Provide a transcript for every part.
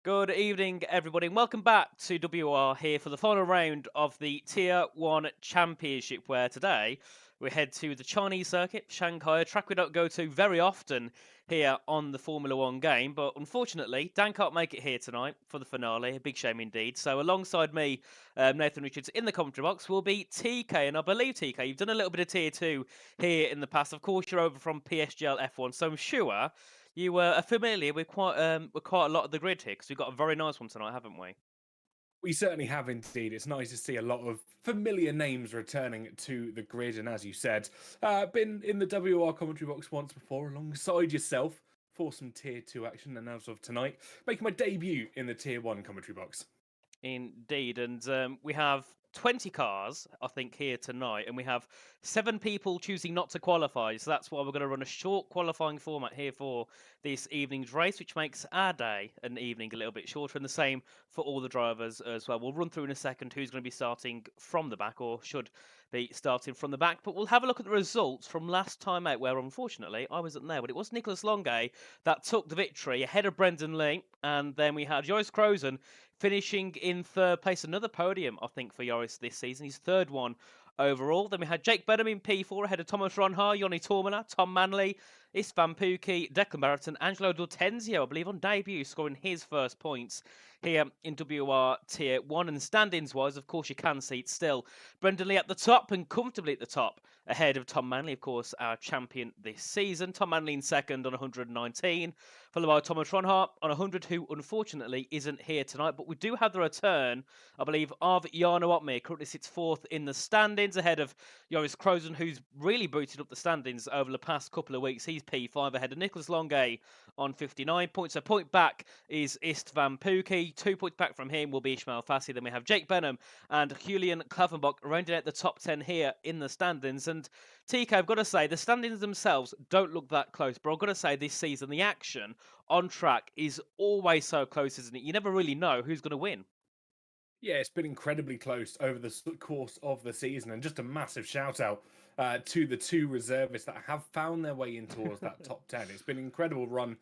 Good evening, everybody, and welcome back to WR here for the final round of the Tier 1 Championship, where today we head to the Chinese circuit, Shanghai, a track we don't go to very often here on the Formula 1 game, but unfortunately, Dan can't make it here tonight for the finale, a big shame indeed. So alongside me, Nathan Richards, in the commentary box will be TK, and I believe, TK, you've done a little bit of Tier 2 here in the past. Of course, you're over from PSGL F1, so I'm sure you are familiar with quite a lot of the grid here because we've got a very nice one tonight, haven't we? We certainly have indeed. It's nice to see a lot of familiar names returning to the grid. And as you said, been in the WR commentary box once before alongside yourself for some Tier 2 action. And as of tonight, making my debut in the Tier 1 commentary box. Indeed, and we have 20 cars, I think, here tonight, and we have 7 people choosing not to qualify. So that's why we're going to run a short qualifying format here for this evening's race, which makes our day and evening a little bit shorter, and the same for all the drivers as well. We'll run through in a second who's going to be starting from the back, or should be starting from the back, but we'll have a look at the results from last time out, where unfortunately I wasn't there, but it was Nicholas Longay that took the victory ahead of Brendan Lee, and then we had Joris Crozen finishing in third place. Another podium, I think, for Joris this season. His third one overall. Then we had Jake Benham in P4 ahead of Thomas Ronha, Yoni Tormana, Tom Manley, Istvan Pukki, Declan Barrett, and Angelo D'Ortenzio, I believe, on debut, scoring his first points here in WR Tier 1. And standings-wise, of course, you can see it still. Brendan Lee at the top and comfortably at the top, ahead of Tom Manley, of course, our champion this season. Tom Manley in second on 119, followed by Thomas Ronhart on 100, who unfortunately isn't here tonight. But we do have the return, I believe, of Jarno Opmeer. Currently sits fourth in the standings, ahead of Joris Crozen, who's really booted up the standings over the past couple of weeks. He's P5 ahead of Nicholas Longay on 59 points. A point back is Istvan Pukki. 2 points back from him will be Ishmael Fassi. Then we have Jake Benham and Julian Klavenbach rounding out the top 10 here in the standings. And TK, I've got to say, the standings themselves don't look that close, but I've got to say this season, the action on track is always so close, isn't it? You never really know who's going to win. Yeah, it's been incredibly close over the course of the season. And just a massive shout out to the two reservists that have found their way in towards that top 10. It's been an incredible run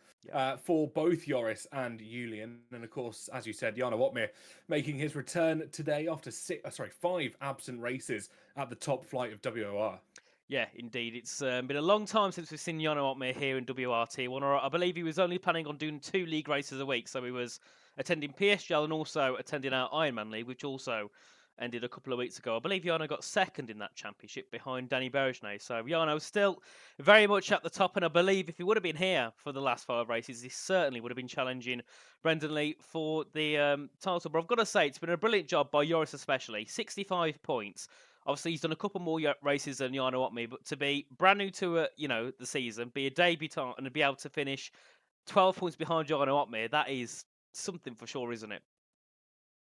for both Joris and Julian. And of course, as you said, Jarno Opmeer making his return today after 5 absent races at the top flight of WOR. Yeah, indeed. It's been a long time since we've seen Jarno Opmeer here in WRT1. Or I believe he was only planning on doing 2 league races a week. So he was attending PSGL and also attending our Ironman League, which also ended a couple of weeks ago. I believe Jarno got second in that championship behind Danny Bergene. So Jarno's still very much at the top. And I believe if he would have been here for the last 5 races, he certainly would have been challenging Brendan Lee for the title. But I've got to say, it's been a brilliant job by Joris especially. 65 points. Obviously, he's done a couple more races than Jarno Opmeer, but to be brand new to the season, be a debutant, and to be able to finish 12 points behind Jarno Opmeer, that is something for sure, isn't it?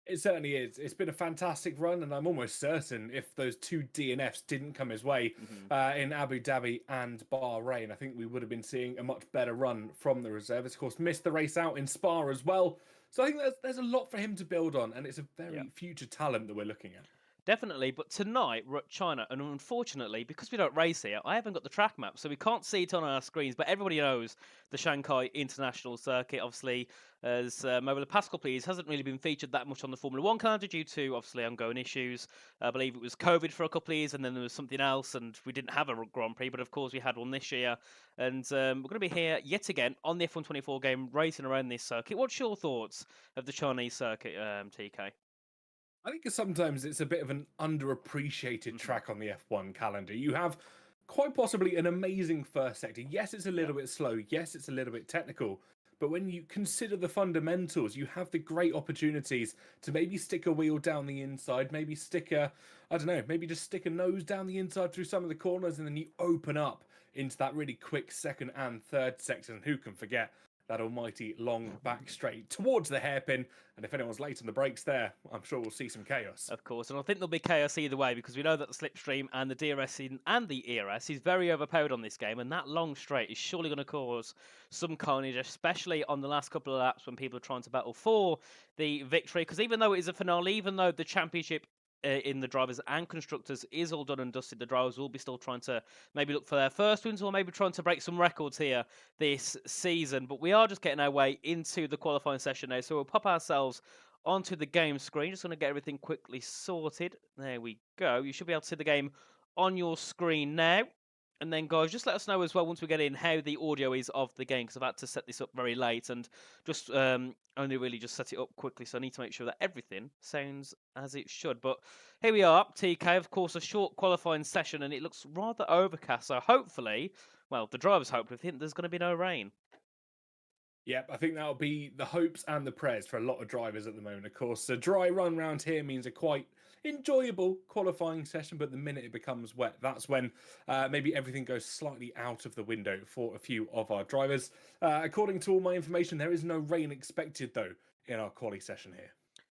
It certainly is. It's been a fantastic run, and I'm almost certain if those 2 DNFs didn't come his way in Abu Dhabi and Bahrain, I think we would have been seeing a much better run from the reservists. Of course, missed the race out in Spa as well. So I think there's a lot for him to build on, and it's a very future talent that we're looking at. Definitely, but tonight we're at China, and unfortunately, because we don't race here, I haven't got the track map, so we can't see it on our screens. But everybody knows the Shanghai International Circuit, obviously, as over the past couple of years, hasn't really been featured that much on the Formula One calendar due to obviously ongoing issues. I believe it was COVID for a couple of years, and then there was something else, and we didn't have a Grand Prix. But of course, we had one this year, and we're going to be here yet again on the F1 24 game, racing around this circuit. What's your thoughts of the Chinese circuit, TK? I think sometimes it's a bit of an underappreciated track on the F1 calendar. You have quite possibly an amazing first sector. Yes, it's a little bit slow. Yes, it's a little bit technical. But when you consider the fundamentals, you have the great opportunities to maybe stick a wheel down the inside, maybe maybe just stick a nose down the inside through some of the corners, and then you open up into that really quick second and third section. Who can forget that almighty long back straight towards the hairpin? And if anyone's late on the brakes there, I'm sure we'll see some chaos. Of course, and I think there'll be chaos either way because we know that the slipstream and the DRS and the ERS is very overpowered on this game, and that long straight is surely going to cause some carnage, especially on the last couple of laps when people are trying to battle for the victory. Because even though it is a finale, even though the championship in the drivers and constructors is all done and dusted. The drivers will be still trying to maybe look for their first wins or maybe trying to break some records here this season. But we are just getting our way into the qualifying session now. So we'll pop ourselves onto the game screen. Just going to get everything quickly sorted. There we go. You should be able to see the game on your screen now. And then, guys, just let us know as well once we get in how the audio is of the game, because I've had to set this up very late and just only really just set it up quickly. So I need to make sure that everything sounds as it should. But here we are, TK, of course, a short qualifying session, and it looks rather overcast. So hopefully, well, the drivers hope, there's going to be no rain. Yep, I think that'll be the hopes and the prayers for a lot of drivers at the moment. Of course, a dry run round here means a quite enjoyable qualifying session, but the minute it becomes wet, that's when maybe everything goes slightly out of the window for a few of our drivers. According to all my information, there is no rain expected, though, in our quali session here.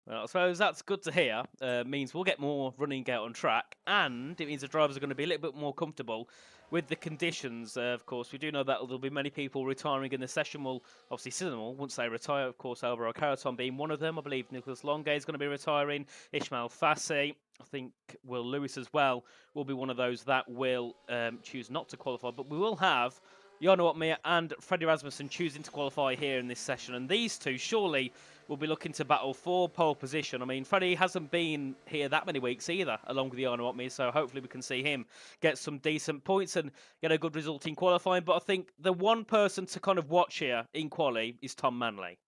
Well, I suppose that's good to hear. Means we'll get more running out on track, and it means the drivers are going to be a little bit more comfortable with the conditions. Of course, we do know that there'll be many people retiring in the session. We'll obviously see them all once they retire. Of course, Alvaro Caraton being one of them. I believe Nicholas Longay is going to be retiring. Ishmael Fassi, I think Will Lewis as well, will be one of those that will choose not to qualify. But we will have Jarno Opmeer and Freddie Rasmussen choosing to qualify here in this session. And these two surely will be looking to battle for pole position. I mean, Freddie hasn't been here that many weeks either, along with Jarno Opmeer, so hopefully we can see him get some decent points and get a good result in qualifying. But I think the one person to kind of watch here in quali is Tom Manley.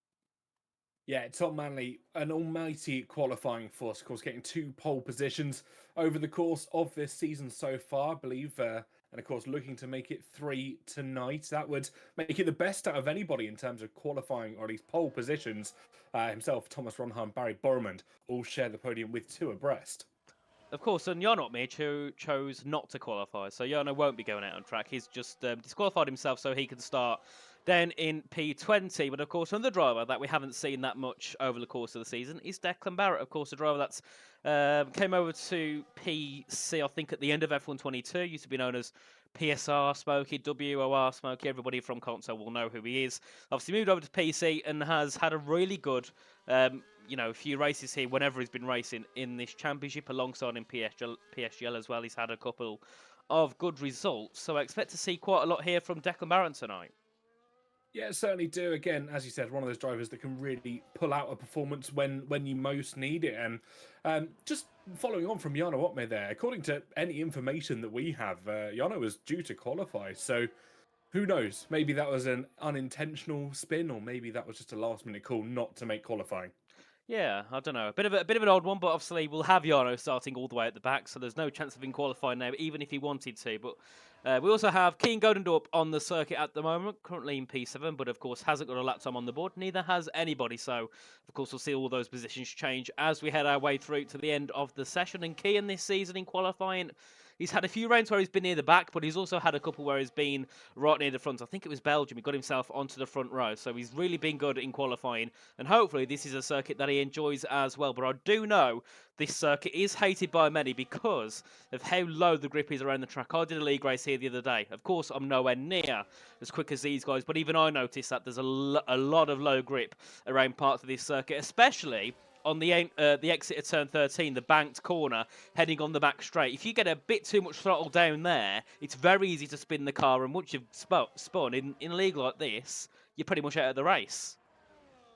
Yeah, Tom Manley, an almighty qualifying force, of course, getting 2 pole positions over the course of this season so far, I believe. And of course, looking to make it 3 tonight. That would make it the best out of anybody in terms of qualifying, or at least pole positions. Himself, Thomas Ronheim, Barry Borman all share the podium with 2 abreast. Of course, and Jarno Opmeer chose not to qualify, so Jarno won't be going out on track. He's just disqualified himself so he can start down in P20. But of course, another driver that we haven't seen that much over the course of the season is Declan Barrett. Of course, a driver that's came over to PC, I think, at the end of F1 22. Used to be known as PSR Smokey, WOR Smokey. Everybody from console will know who he is. Obviously, moved over to PC and has had a really good, few races here whenever he's been racing in this championship, alongside in PSGL as well. He's had a couple of good results, so I expect to see quite a lot here from Declan Barrett tonight. Yeah, certainly do. Again, as you said, one of those drivers that can really pull out a performance when you most need it. And just following on from Jarno Opmeer there, according to any information that we have, Jarno was due to qualify. So who knows? Maybe that was an unintentional spin, or maybe that was just a last-minute call not to make qualifying. Yeah, I don't know. A bit of an odd one, but obviously we'll have Jarno starting all the way at the back, so there's no chance of him qualifying now, even if he wanted to. But we also have Keen Godendorp on the circuit at the moment, currently in P7, but of course hasn't got a lap time on the board. Neither has anybody, so of course we'll see all those positions change as we head our way through to the end of the session. And Kian this season in qualifying, he's had a few rounds where he's been near the back, but he's also had a couple where he's been right near the front. I think it was Belgium. He got himself onto the front row. So he's really been good in qualifying. And hopefully this is a circuit that he enjoys as well. But I do know this circuit is hated by many because of how low the grip is around the track. I did a league race here the other day. Of course, I'm nowhere near as quick as these guys, but even I noticed that there's a lot of low grip around parts of this circuit, especially on the exit of turn 13, the banked corner, heading on the back straight. If you get a bit too much throttle down there, it's very easy to spin the car, and once you've spun in a league like this, you're pretty much out of the race.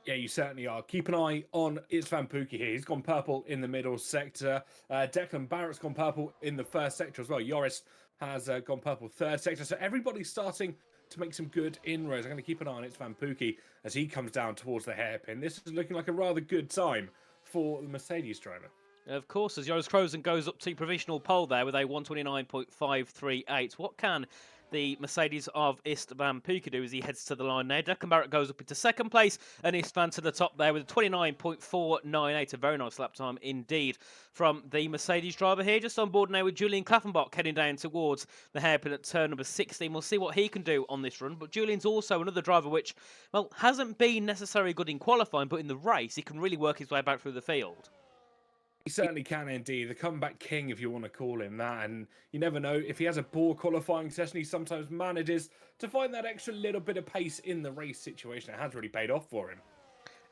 Yeah, you certainly are. Keep an eye on Istvan Pukki here. He's gone purple in the middle sector. Declan Barrett's gone purple in the first sector as well. Joris has gone purple third sector. So everybody's starting to make some good inroads. I'm going to keep an eye on Istvan Pukki as he comes down towards the hairpin. This is looking like a rather good time for the Mercedes driver. Of course, as Joris Krozen goes up to provisional pole there with a 129.538. What can the Mercedes of Istvan Pukki do as he heads to the line now? Declan Barrett goes up into second place, and Istvan to the top there with a 29.498. A very nice lap time indeed from the Mercedes driver here. Just on board now with Julian Klaffenbach heading down towards the hairpin at turn number 16. We'll see what he can do on this run. But Julian's also another driver which, well, hasn't been necessarily good in qualifying, but in the race he can really work his way back through the field. He certainly can indeed. The comeback king, if you want to call him that. And you never know, if he has a poor qualifying session, he sometimes manages to find that extra little bit of pace in the race situation. It has really paid off for him.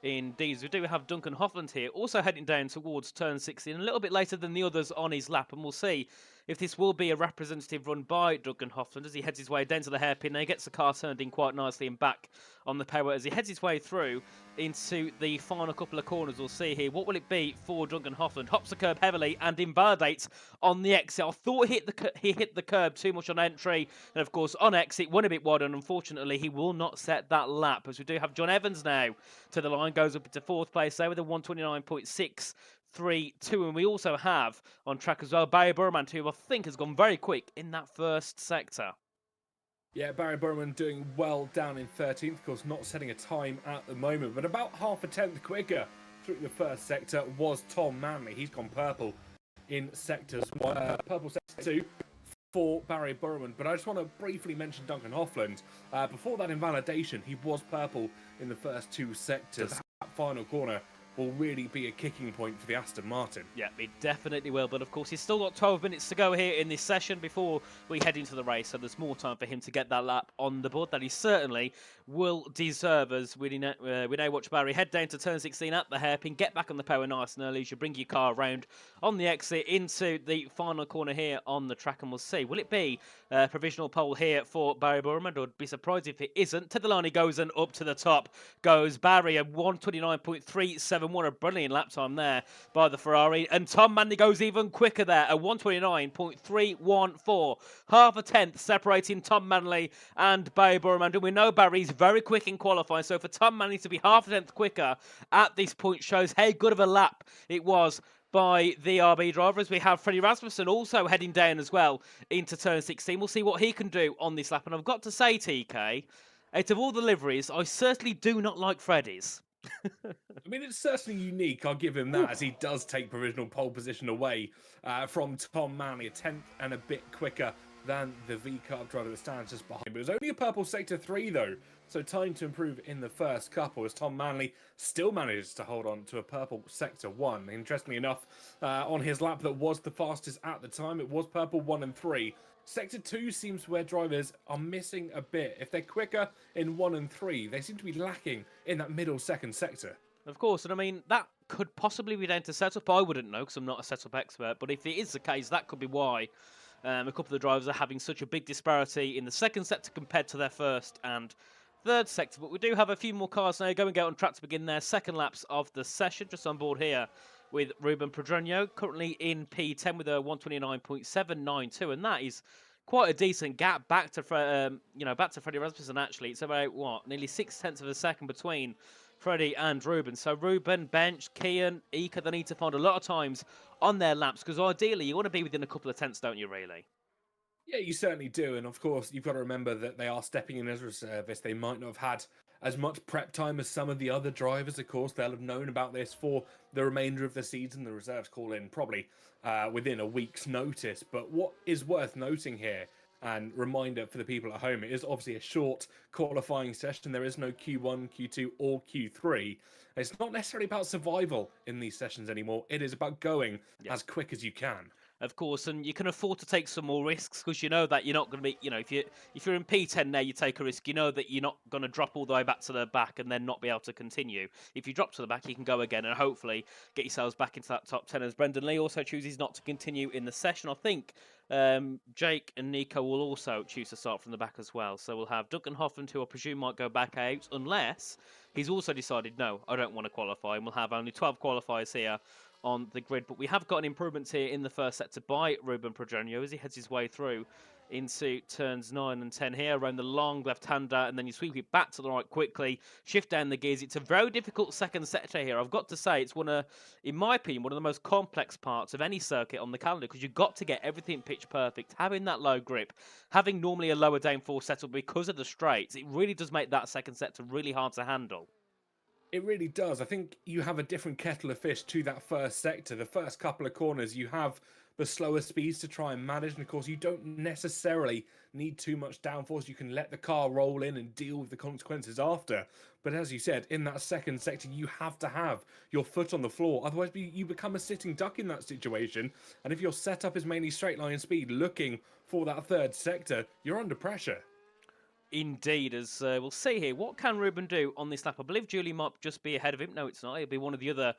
Indeed, we do have Duncan Hoffland here, also heading down towards turn 16, a little bit later than the others on his lap, and we'll see if this will be a representative run by Duncan Hoffland as he heads his way down to the hairpin. Now he gets the car turned in quite nicely and back on the power as he heads his way through into the final couple of corners. We'll see here, what will it be for Duncan Hoffland? Hops the curb heavily and invalidates on the exit. I thought he hit the curb too much on entry, and of course on exit went a bit wide, and unfortunately he will not set that lap, as we do have John Evans now to the line, goes up into fourth place there with a 129.632, and we also have on track as well Barry Burman, who I think has gone very quick in that first sector. Yeah, Barry Burman doing well down in 13th, of course not setting a time at the moment, but about half a tenth quicker through the first sector was Tom Manley. He's gone purple in sectors 1, purple sector 2 for Barry Burman. But I just want to briefly mention Duncan Hoffland. Before that invalidation, he was purple in the first 2 sectors. That final corner will really be a kicking point for the Aston Martin. Yeah, it definitely will. But of course, he's still got 12 minutes to go here in this session before we head into the race. So there's more time for him to get that lap on the board that he certainly will deserve, as we now watch Barry head down to turn 16 at the hairpin, get back on the power nice and early. You should bring your car around on the exit into the final corner here on the track, and we'll see. Will it be a provisional pole here for Barry Burman? I'd be surprised if it isn't. To the line he goes, and up to the top goes Barry, a 129.371, a brilliant lap time there by the Ferrari. And Tom Manley goes even quicker there, a 129.314, half a tenth separating Tom Manley and Barry Burman. And we know Barry's very quick in qualifying, so for Tom Manley to be half a tenth quicker at this point shows how good of a lap it was by the RB driver, as we have Freddie Rasmussen also heading down as well into turn 16. We'll see what he can do on this lap. And I've got to say, TK, out of all the liveries, I certainly do not like Freddie's. I mean, it's certainly unique, I'll give him that, as he does take provisional pole position away from Tom Manley, a tenth and a bit quicker than the V-Carb driver that stands just behind. But it was only a purple sector 3 though, so time to improve in the first couple, as Tom Manley still manages to hold on to a purple sector 1. Interestingly enough, on his lap that was the fastest at the time, it was purple 1 and 3. Sector 2 seems where drivers are missing a bit. If they're quicker in 1 and 3, they seem to be lacking in that middle second sector. Of course, and I mean, that could possibly be down to setup. I wouldn't know, because I'm not a setup expert, but if it is the case, that could be why a couple of the drivers are having such a big disparity in the second sector compared to their first and third sector. But we do have a few more cars now going out on track to begin their second laps of the session. Just on board here with Ruben Pedroño, currently in P10 with a 129.792, and that is quite a decent gap back to back to Freddie Rasmussen. Actually, it's about nearly 0.6 of a second between Freddie and Ruben. So Ruben, Bench, Kian, Ika, they need to find a lot of times on their laps, because ideally you want to be within a couple of tenths, don't you, really? Yeah, you certainly do. And of course, you've got to remember that they are stepping in as a reservist. They might not have had as much prep time as some of the other drivers. Of course, they'll have known about this for the remainder of the season. The reserves call in probably within a week's notice. But what is worth noting here, and reminder for the people at home, it is obviously a short qualifying session. There is no Q1, Q2 or Q3. It's not necessarily about survival in these sessions anymore. It is about going as quick as you can. Of course, and you can afford to take some more risks, because you know that you're not going to be, if you're in P10 now, you take a risk. You know that you're not going to drop all the way back to the back and then not be able to continue. If you drop to the back, you can go again and hopefully get yourselves back into that top 10. As Brendan Lee also chooses not to continue in the session. I think Jake and Nico will also choose to start from the back as well. So we'll have Duncan Hoffland, who I presume might go back out, unless he's also decided, no, I don't want to qualify. And we'll have only 12 qualifiers here on the grid. But we have got an improvement here in the first sector by Ruben Pedroño as he heads his way through into turns 9 and 10 here around the long left-hander, and then you sweep it back to the right quickly, shift down the gears. It's a very difficult second sector here. I've got to say, it's in my opinion, one of the most complex parts of any circuit on the calendar, because you've got to get everything pitch perfect, having that low grip, having normally a lower downforce setup because of the straights. It really does make that second sector really hard to handle. It really does. I think you have a different kettle of fish to that first sector. The first couple of corners, you have the slower speeds to try and manage. And of course, you don't necessarily need too much downforce. You can let the car roll in and deal with the consequences after. But as you said, in that second sector, you have to have your foot on the floor. Otherwise, you become a sitting duck in that situation. And if your setup is mainly straight line speed, looking for that third sector, you're under pressure. Indeed, as we'll see here, what can Ruben do on this lap? I believe Julian might just be ahead of him. No, it's not. It'll be one of the other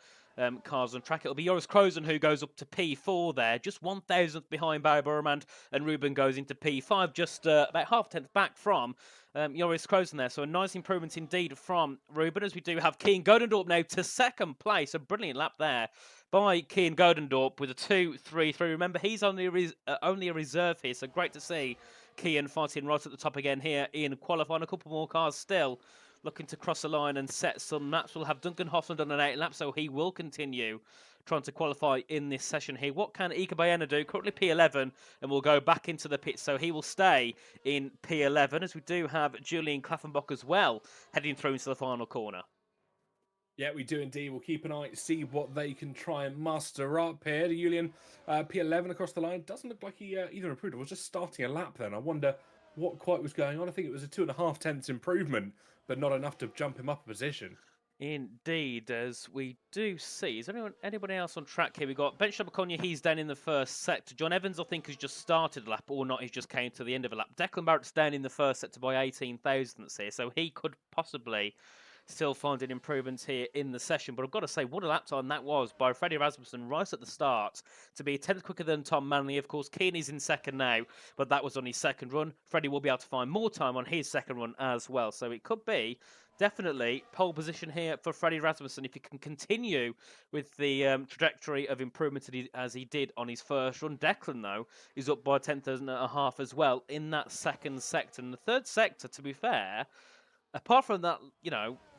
cars on track. It'll be Joris Krozen who goes up to P4 there, just 1,000th behind Barry Burman, and Ruben goes into P5, just about half a tenth back from Joris Krozen there. So a nice improvement indeed from Ruben, as we do have Kean Godendorp now to second place. A brilliant lap there by Kean Godendorp with a 2-3-3. Remember, he's only a reserve here, so great to see Kean fighting right at the top again here in qualifying. A couple more cars still looking to cross the line and set some laps. We'll have Duncan Hoffman on an 8 lap, so he will continue trying to qualify in this session here. What can Ika Bayena do? Currently P11, and will go back into the pit, so he will stay in P11, as we do have Julian Klaffenbach as well heading through into the final corner. Yeah, we do indeed. We'll keep an eye, see what they can try and muster up here. Julian, P11 across the line. Doesn't look like he either improved or was just starting a lap then. I wonder what quite was going on. I think it was a 2.5 tenths improvement, but not enough to jump him up a position. Indeed, as we do see. Is anybody else on track here? We've got Ben Shabakonya, he's down in the first sector. John Evans, I think, has just started a lap, or not, he's just came to the end of a lap. Declan Barrett's down in the first sector by 18 thousandths here, so he could possibly still finding improvements here in the session. But I've got to say, what a lap time that was by Freddie Rasmussen right at the start to be a tenth quicker than Tom Manley. Of course, Keeney's in second now, but that was on his second run. Freddie will be able to find more time on his second run as well. So it could be definitely pole position here for Freddie Rasmussen if he can continue with the trajectory of improvement as he did on his first run. Declan, though, is up by 10.5 as well in that second sector. And the third sector, to be fair, apart from that,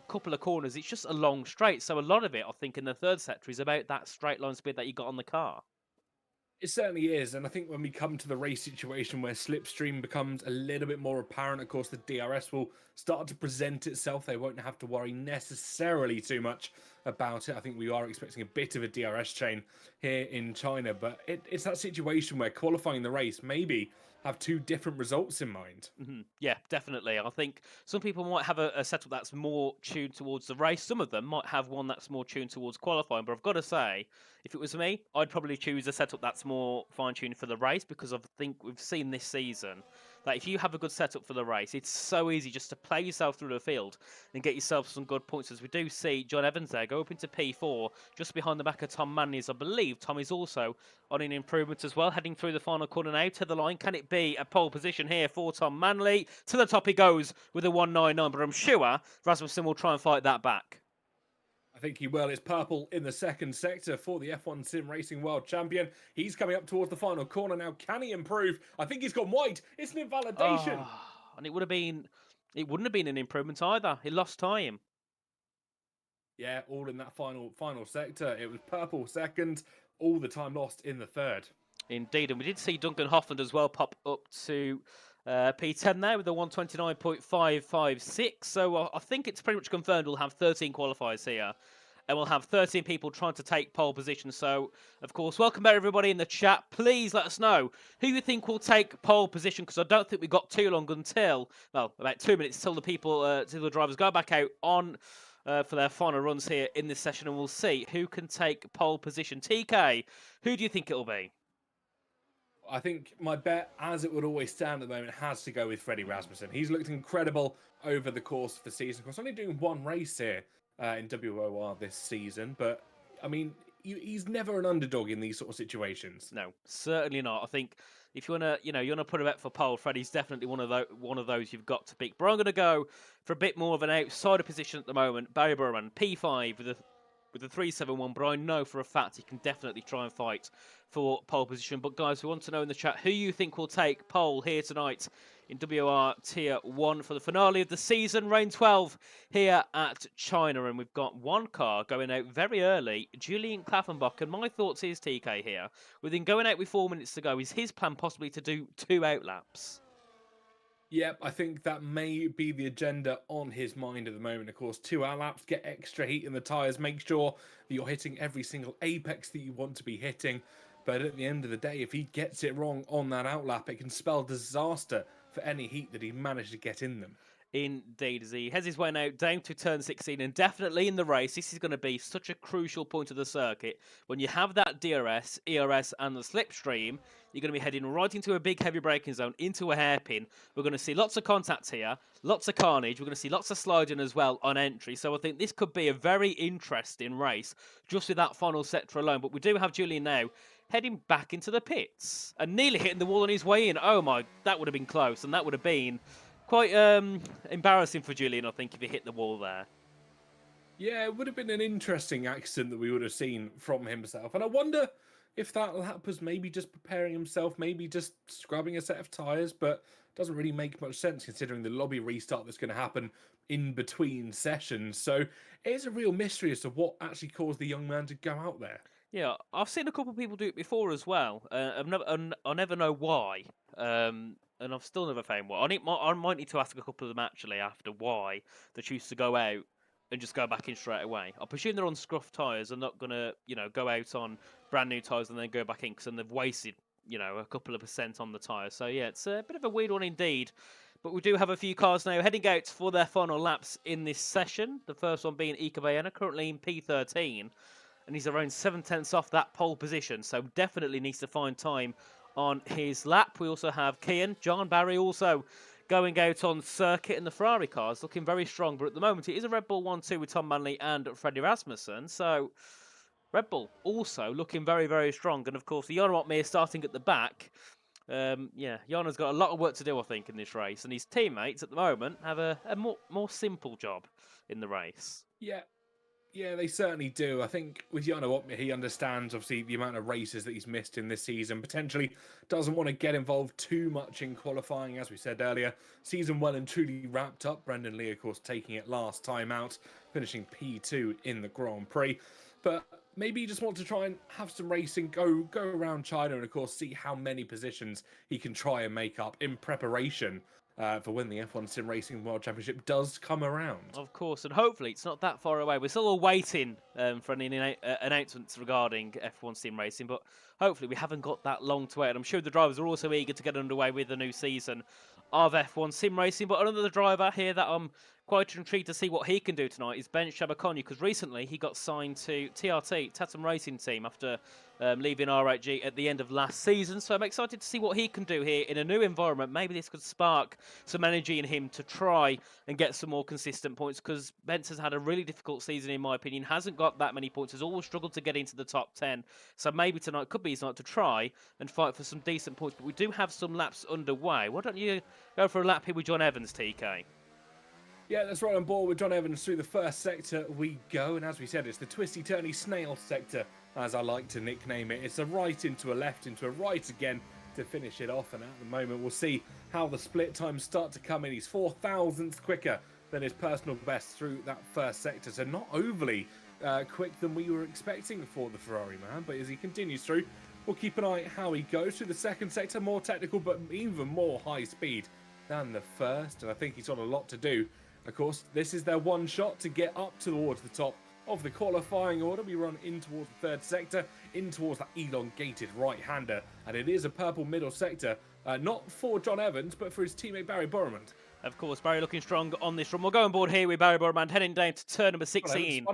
couple of corners, it's just a long straight. So a lot of it, I think, in the third sector is about that straight line speed that you got on the car. It certainly is, and I think when we come to the race situation where slipstream becomes a little bit more apparent, of course, the DRS will start to present itself. They won't have to worry necessarily too much about it. I think we are expecting a bit of a DRS chain here in China, but it's that situation where qualifying the race maybe have two different results in mind. Yeah, definitely. I think some people might have a setup that's more tuned towards the race. Some of them might have one that's more tuned towards qualifying. But I've got to say, if it was me, I'd probably choose a setup that's more fine-tuned for the race, because I think we've seen this season that if you have a good setup for the race, it's so easy just to play yourself through the field and get yourself some good points. As we do see John Evans there go up into P4, just behind the back of Tom Manley. I believe Tom is also on an improvement as well, heading through the final corner now to the line. Can it be a pole position here for Tom Manley? To the top he goes with a 199, but I'm sure Rasmussen will try and fight that back. I think he will. It's purple in the second sector for the F1 Sim Racing World Champion. He's coming up towards the final corner now. Can he improve? I think he's gone white. It's an invalidation. And it wouldn't have been an improvement either. He lost time. Yeah, all in that final sector. It was purple second, all the time lost in the third. Indeed, and we did see Duncan Hoffman as well pop up to P10 there with a 129.556. So I think it's pretty much confirmed we'll have 13 qualifiers here. And we'll have 13 people trying to take pole position. So, of course, welcome back everybody in the chat. Please let us know who you think will take pole position, because I don't think we've got too long until, well, about 2 minutes till the drivers go back out on for their final runs here in this session, and we'll see who can take pole position. TK, who do you think it'll be? I think my bet, as it would always stand at the moment, has to go with Freddie Rasmussen. He's looked incredible over the course of the season. Of course, only doing one race here in WOR this season, but I mean, he's never an underdog in these sort of situations. No, certainly not. I think if you wanna put a bet for pole, Freddie's definitely one of those you've got to pick. But I'm gonna go for a bit more of an outsider position at the moment. Barry Burman, P5 with the 371, but I know for a fact he can definitely try and fight for pole position. But guys, we want to know in the chat who you think will take pole here tonight in WR Tier 1 for the finale of the season, Rain 12 here at China. And we've got one car going out very early, Julian Klaffenbach. And my thoughts is, TK, here, with him going out with 4 minutes to go, is his plan possibly to do 2 outlaps? Yep, I think that may be the agenda on his mind at the moment. Of course, 2 outlaps, get extra heat in the tyres, make sure that you're hitting every single apex that you want to be hitting. But at the end of the day, if he gets it wrong on that outlap, it can spell disaster for any heat that he managed to get in them. Indeed, as he heads his way now down to turn 16, and definitely in the race, this is going to be such a crucial point of the circuit. When you have that DRS, ERS, and the slipstream, you're going to be heading right into a big heavy braking zone, into a hairpin. We're going to see lots of contact here, lots of carnage. We're going to see lots of sliding as well on entry. So I think this could be a very interesting race just with that final sector alone. But we do have Julian now heading back into the pits and nearly hitting the wall on his way in. Oh my, that would have been close, and that would have been quite embarrassing for Julian, I think, if he hit the wall there. Yeah, it would have been an interesting accident that we would have seen from himself. And I wonder if that lap was maybe just preparing himself, maybe just scrubbing a set of tyres, but doesn't really make much sense considering the lobby restart that's going to happen in between sessions. So it is a real mystery as to what actually caused the young man to go out there. Yeah, I've seen a couple of people do it before as well. I never know why. And I've still never found why. I might need to ask a couple of them actually after why they choose to go out and just go back in straight away. I presume they're on scruff tyres and not going to, go out on brand new tyres and then go back in because then they've wasted, a couple of % on the tyres. So yeah, it's a bit of a weird one indeed. But we do have a few cars now heading out for their final laps in this session. The first one being Ika Bayana, currently in P13. And he's around 7/10 off that pole position. So definitely needs to find time on his lap. We also have Kian, John Barry also going out on circuit, and the Ferrari cars looking very strong. But at the moment, it is a Red Bull 1-2 with Tom Manley and Freddie Rasmussen. So Red Bull also looking very, very strong. And of course, the Jarno Otmir starting at the back. Jarno's got a lot of work to do, I think, in this race. And his teammates at the moment have a more simple job in the race. Yeah, they certainly do. I think with Jarno Otmir, he understands, obviously, the amount of races that he's missed in this season. Potentially doesn't want to get involved too much in qualifying. As we said earlier, season well and truly wrapped up. Brendan Lee, of course, taking it last time out, finishing P2 in the Grand Prix. But maybe he just wants to try and have some racing, go around China, and, of course, see how many positions he can try and make up in preparation for when the F1 Sim Racing World Championship does come around. Of course, and hopefully it's not that far away. We're still all waiting for any announcements regarding F1 Sim Racing, but hopefully we haven't got that long to wait. And I'm sure the drivers are also eager to get underway with the new season of F1 Sim Racing. But another driver here that I'm quite intrigued to see what he can do tonight is Ben Shabakonya, because recently he got signed to TRT, Tatum Racing Team, after leaving R8G at the end of last season. So I'm excited to see what he can do here in a new environment. Maybe this could spark some energy in him to try and get some more consistent points, because Bence has had a really difficult season, in my opinion. Hasn't got that many points, has always struggled to get into the top 10. So maybe tonight could be his night to try and fight for some decent points. But we do have some laps underway. Why don't you go for a lap here with John Evans, TK? Yeah, that's right, on board with John Evans through the first sector we go. And as we said, it's the twisty-turny snail sector, as I like to nickname it. It's a right into a left into a right again to finish it off. And at the moment, we'll see how the split times start to come in. He's 4,000ths quicker than his personal best through that first sector. So not overly quick than we were expecting for the Ferrari man. But as he continues through, we'll keep an eye on how he goes through the second sector. More technical, but even more high speed than the first. And I think he's got a lot to do. Of course, this is their one shot to get up towards the top of the qualifying order. We run in towards the third sector, in towards that elongated right-hander. And it is a purple middle sector, not for John Evans, but for his teammate Barry Borremand. Of course, Barry looking strong on this run. We'll go on board here with Barry Borremand heading down to turn number 16.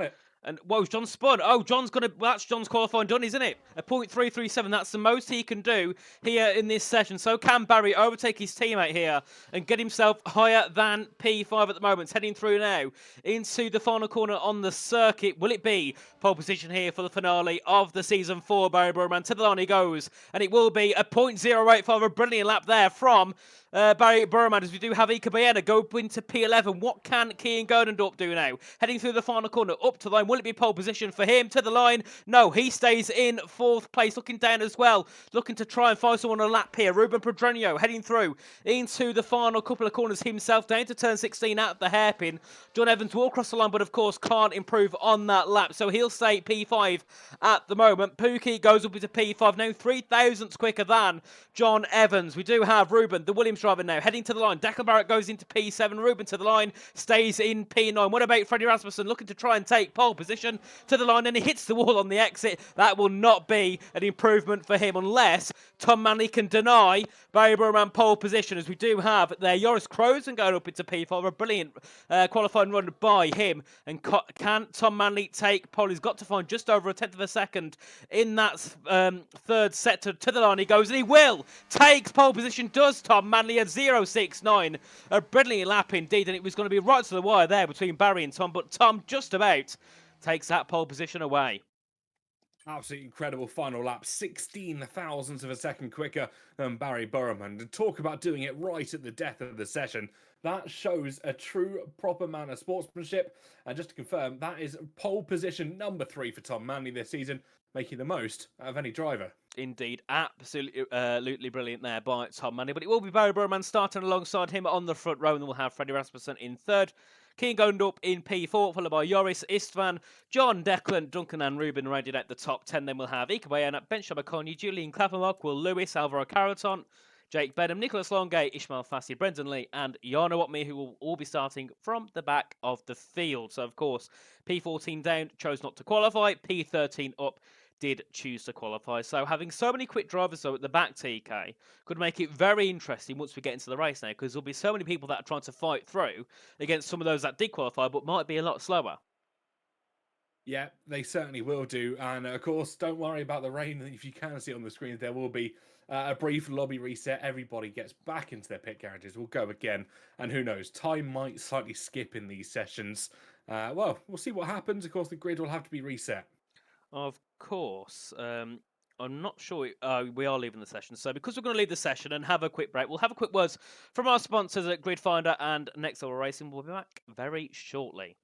And whoa, John spun. Oh, that's John's qualifying done, isn't it? A .337. That's the most he can do here in this session. So can Barry overtake his teammate here and get himself higher than P5 at the moment? It's heading through now into the final corner on the circuit. Will it be pole position here for the finale of the season for Barry Borremand? To the line he goes, and it will be a .085. A brilliant lap there from Barry Borremand, as we do have Ika Bayena go into P11. What can Kian Gerdendorp do now? Heading through the final corner, up to the line. Will it be pole position for him? To the line. No, he stays in fourth place. Looking down as well. Looking to try and find someone on a lap here. Ruben Pedreño heading through into the final couple of corners himself. Down to turn 16 at the hairpin. John Evans will cross the line, but of course can't improve on that lap. So he'll stay P5 at the moment. Pookie goes up into P5. Now 3,000ths quicker than John Evans. We do have Ruben, the Williams driver now, heading to the line. Declan Barrett goes into P7. Ruben to the line. Stays in P9. What about Freddie Rasmussen looking to try and take pole position to the line, and he hits the wall on the exit. That will not be an improvement for him unless Tom Manley can deny Barry Burman pole position, as we do have there Joris Krozen going up into P4. A brilliant qualifying run by him. And can Tom Manley take pole? He's got to find just over a tenth of a second in that third sector to the line. He goes, and he will. Takes pole position, does Tom Manley at 0.69. A brilliant lap indeed, and it was going to be right to the wire there between Barry and Tom, but Tom just about takes that pole position away. Absolutely incredible final lap, 16 thousandths of a second quicker than Barry Burman. To talk about doing it right at the death of the session, that shows a true, proper man of sportsmanship. And just to confirm, that is pole position number 3 for Tom Manley this season, making the most out of any driver. Indeed, absolutely brilliant there by Tom Manley. But it will be Barry Burman starting alongside him on the front row, and then we'll have Freddie Rasmussen in third. Keane going up in P4, followed by Joris, Istvan, John, Declan, Duncan and Ruben rated at the top 10. Then we'll have Ika Bayana, Ben Shabakoni, Julian Klavermock, Will Lewis, Alvaro Carleton, Jake Benham, Nicholas Longay, Ishmael Fassi, Brendan Lee and Yana Watme, who will all be starting from the back of the field. So, of course, P14 down, chose not to qualify. P13 up, did choose to qualify. So having so many quick drivers though at the back, TK, could make it very interesting once we get into the race now, because there'll be so many people that are trying to fight through against some of those that did qualify but might be a lot slower. Yeah, they certainly will do. And of course, don't worry about the rain. If you can see on the screen, there will be a brief lobby reset. Everybody gets back into their pit garages. We'll go again. And who knows, time might slightly skip in these sessions. Well, we'll see what happens. Of course, the grid will have to be reset. Of course. I'm not sure we are leaving the session. So because we're going to leave the session and have a quick break, we'll have a quick words from our sponsors at Grid Finder and Next Level Racing. We'll be back very shortly.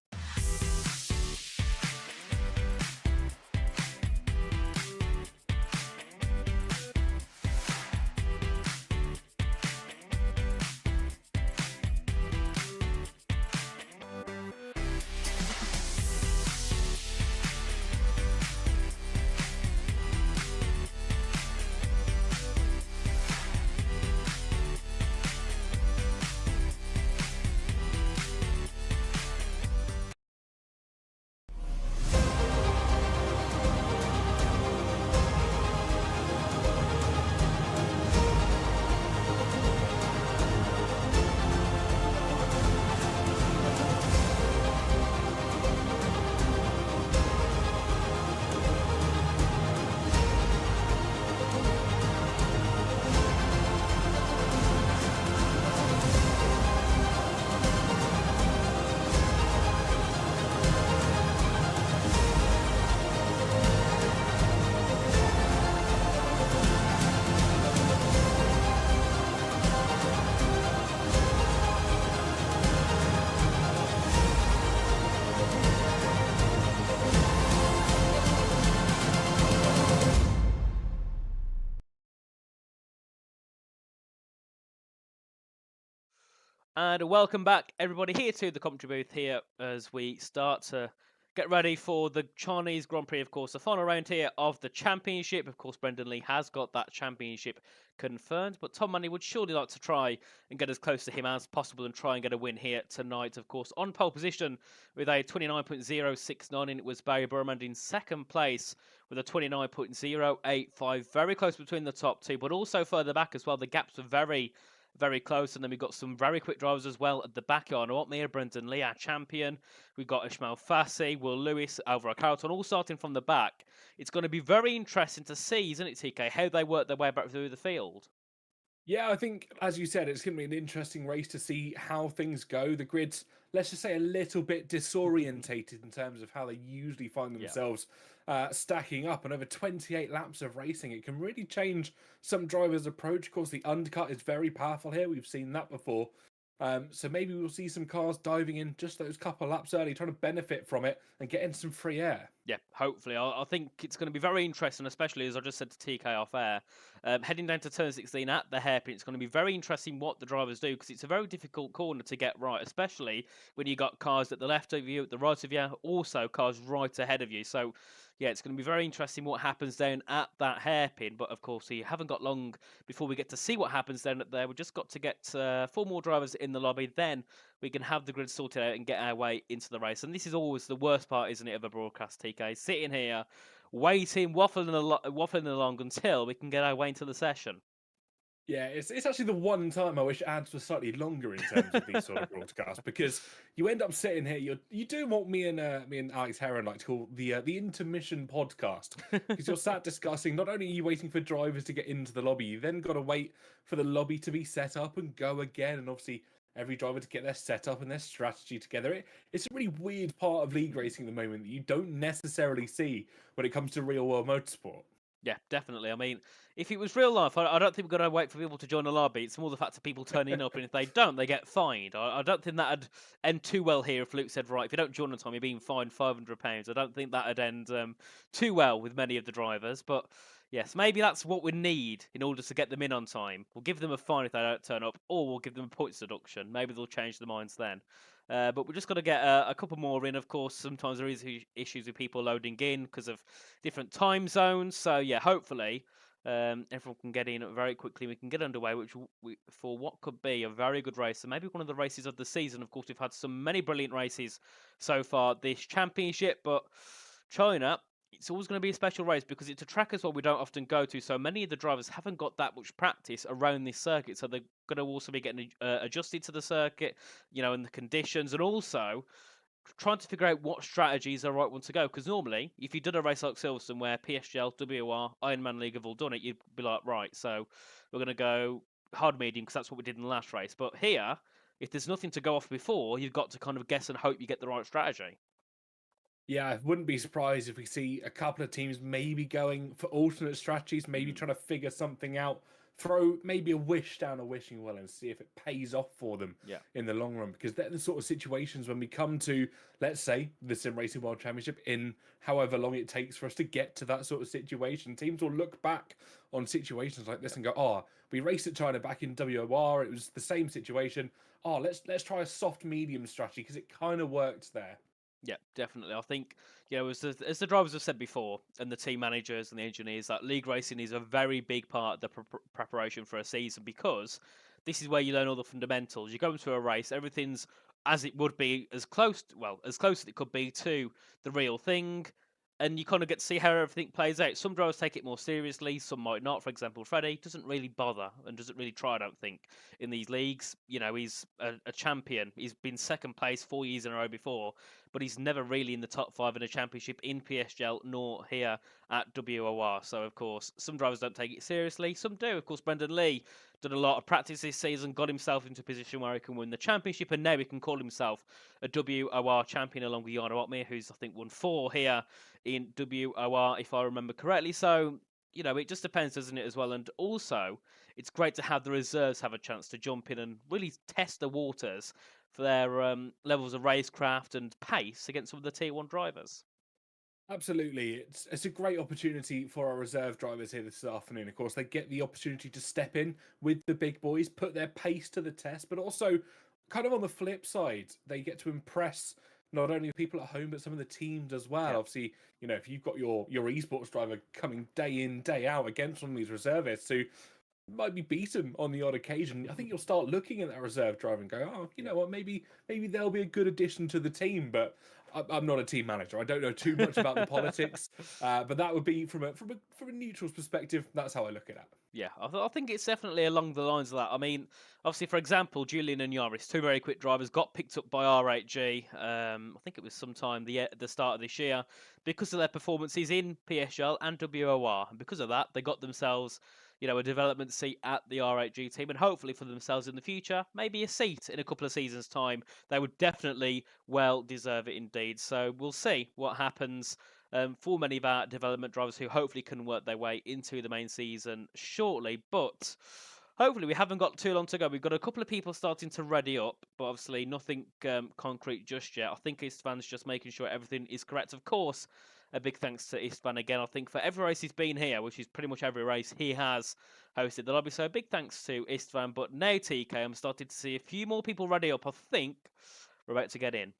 And welcome back, everybody, here to the commentary booth here as we start to get ready for the Chinese Grand Prix, of course, the final round here of the championship. Of course, Brendan Lee has got that championship confirmed, but Tom Manley would surely like to try and get as close to him as possible and try and get a win here tonight. Of course, on pole position with a 29.069, and it was Barry Burman in second place with a 29.085. Very close between the top two, but also further back as well. The gaps are very close, and then we've got some very quick drivers as well at the backyard. Watmere, Brendan Lee, our champion. We've got Ishmael Fassi, Will Lewis, Alvaro Carleton, all starting from the back. It's going to be very interesting to see, isn't it, TK, how they work their way back through the field. Yeah, I think, as you said, it's going to be an interesting race to see how things go. The grid's, let's just say, a little bit disorientated in terms of how they usually find themselves stacking up. And over 28 laps of racing, it can really change some drivers' approach. Of course, the undercut is very powerful here. We've seen that before. So maybe we'll see some cars diving in just those couple of laps early, trying to benefit from it and get in some free air. Yeah, hopefully. I think it's going to be very interesting, especially as I just said to TK off air, Heading down to turn 16 at the hairpin, it's going to be very interesting what the drivers do because it's a very difficult corner to get right, especially when you got cars at the left of you, at the right of you, also cars right ahead of you. So, yeah, it's going to be very interesting what happens down at that hairpin. But of course, we haven't got long before we get to see what happens down at there. We've just got to get 4 more drivers in the lobby. Then we can have the grid sorted out and get our way into the race. And this is always the worst part, isn't it, of a broadcast, TK? Sitting here, waiting, waffling along until we can get our way into the session. Yeah, it's actually the one time I wish ads were slightly longer in terms of these sort of broadcasts, because you end up sitting here. You do what me and Alex Heron like to call the intermission podcast, because you're sat discussing. Not only are you waiting for drivers to get into the lobby, you then got to wait for the lobby to be set up and go again, and obviously every driver to get their setup and their strategy together. It's a really weird part of league racing at the moment that you don't necessarily see when it comes to real world motorsport. Yeah, definitely. I mean, if it was real life, I don't think we've got to wait for people to join the lobby. It's more the fact of people turning up, and if they don't, they get fined. I don't think that'd end too well here if Luke said, right, if you don't join on time, you're being fined £500. I don't think that'd end too well with many of the drivers. But yes, maybe that's what we need in order to get them in on time. We'll give them a fine if they don't turn up, or we'll give them a points deduction. Maybe they'll change their minds then. But we're just got to get a couple more in. Of course, sometimes there is issues with people loading in because of different time zones. So yeah, hopefully everyone can get in very quickly. We can get underway, which for what could be a very good race, and maybe one of the races of the season. Of course, we've had so many brilliant races so far this championship, but China, it's always going to be a special race because it's a track as well we don't often go to. So many of the drivers haven't got that much practice around this circuit, so they're going to also be getting adjusted to the circuit, and the conditions, and also trying to figure out what strategy is the right one to go. Because normally, if you did a race like Silverstone where PSGL, WOR, Ironman League have all done it, you'd be like, right, so we're going to go hard medium because that's what we did in the last race. But here, if there's nothing to go off before, you've got to kind of guess and hope you get the right strategy. Yeah, I wouldn't be surprised if we see a couple of teams maybe going for alternate strategies, maybe trying to figure something out, throw maybe a wish down a wishing well and see if it pays off for them in the long run. Because they're the sort of situations when we come to, let's say, the Sim Racing World Championship in however long it takes for us to get to that sort of situation. Teams will look back on situations like this and go, oh, we raced at China back in WOR, it was the same situation. Oh, let's try a soft medium strategy because it kind of worked there. Yeah, definitely. I think, as the drivers have said before, and the team managers and the engineers, that league racing is a very big part of the preparation for a season because this is where you learn all the fundamentals. You go into a race, everything's as it would be, as close as it could be to the real thing. And you kind of get to see how everything plays out. Some drivers take it more seriously, some might not. For example, Freddie doesn't really bother and doesn't really try, I don't think, in these leagues. He's a champion. He's been second place 4 years in a row before, but he's never really in the top 5 in a championship in PSGL nor here at WOR. So, of course, some drivers don't take it seriously. Some do. Of course, Brendan Lee done a lot of practice this season, got himself into a position where he can win the championship, and now he can call himself a WOR champion along with Jarno Opmeer, who's, I think, won 4 here in WOR, if I remember correctly. So, it just depends, doesn't it, as well? And also, it's great to have the reserves have a chance to jump in and really test the waters for their levels of racecraft and pace against some of the Tier 1 drivers. Absolutely. It's a great opportunity for our reserve drivers here this afternoon. Of course, they get the opportunity to step in with the big boys, put their pace to the test, but also kind of on the flip side, they get to impress not only the people at home, but some of the teams as well. Yeah. Obviously, if you've got your esports driver coming day in, day out against one of these reservists who might be beaten on the odd occasion, I think you'll start looking at that reserve driver and go, oh, you know what, maybe they'll be a good addition to the team. But I'm not a team manager. I don't know too much about the politics, but that would be from a neutral's perspective. That's how I look at it. Yeah, I think it's definitely along the lines of that. I mean, obviously, for example, Julian and Yaris, 2 very quick drivers, got picked up by R8G. I think it was sometime the start of this year because of their performances in PSL and WOR. And because of that, they got themselves, a development seat at the R8G team, and hopefully for themselves in the future, maybe a seat in a couple of seasons' time. They would definitely well deserve it indeed. So we'll see what happens for many of our development drivers who hopefully can work their way into the main season shortly. But hopefully we haven't got too long to go. We've got a couple of people starting to ready up, but obviously nothing concrete just yet. I think Istvan's just making sure everything is correct. Of course, a big thanks to Istvan again. I think for every race he's been here, which is pretty much every race he has hosted the lobby. So a big thanks to Istvan. But now, TK, I'm starting to see a few more people ready up. I think we're about to get in.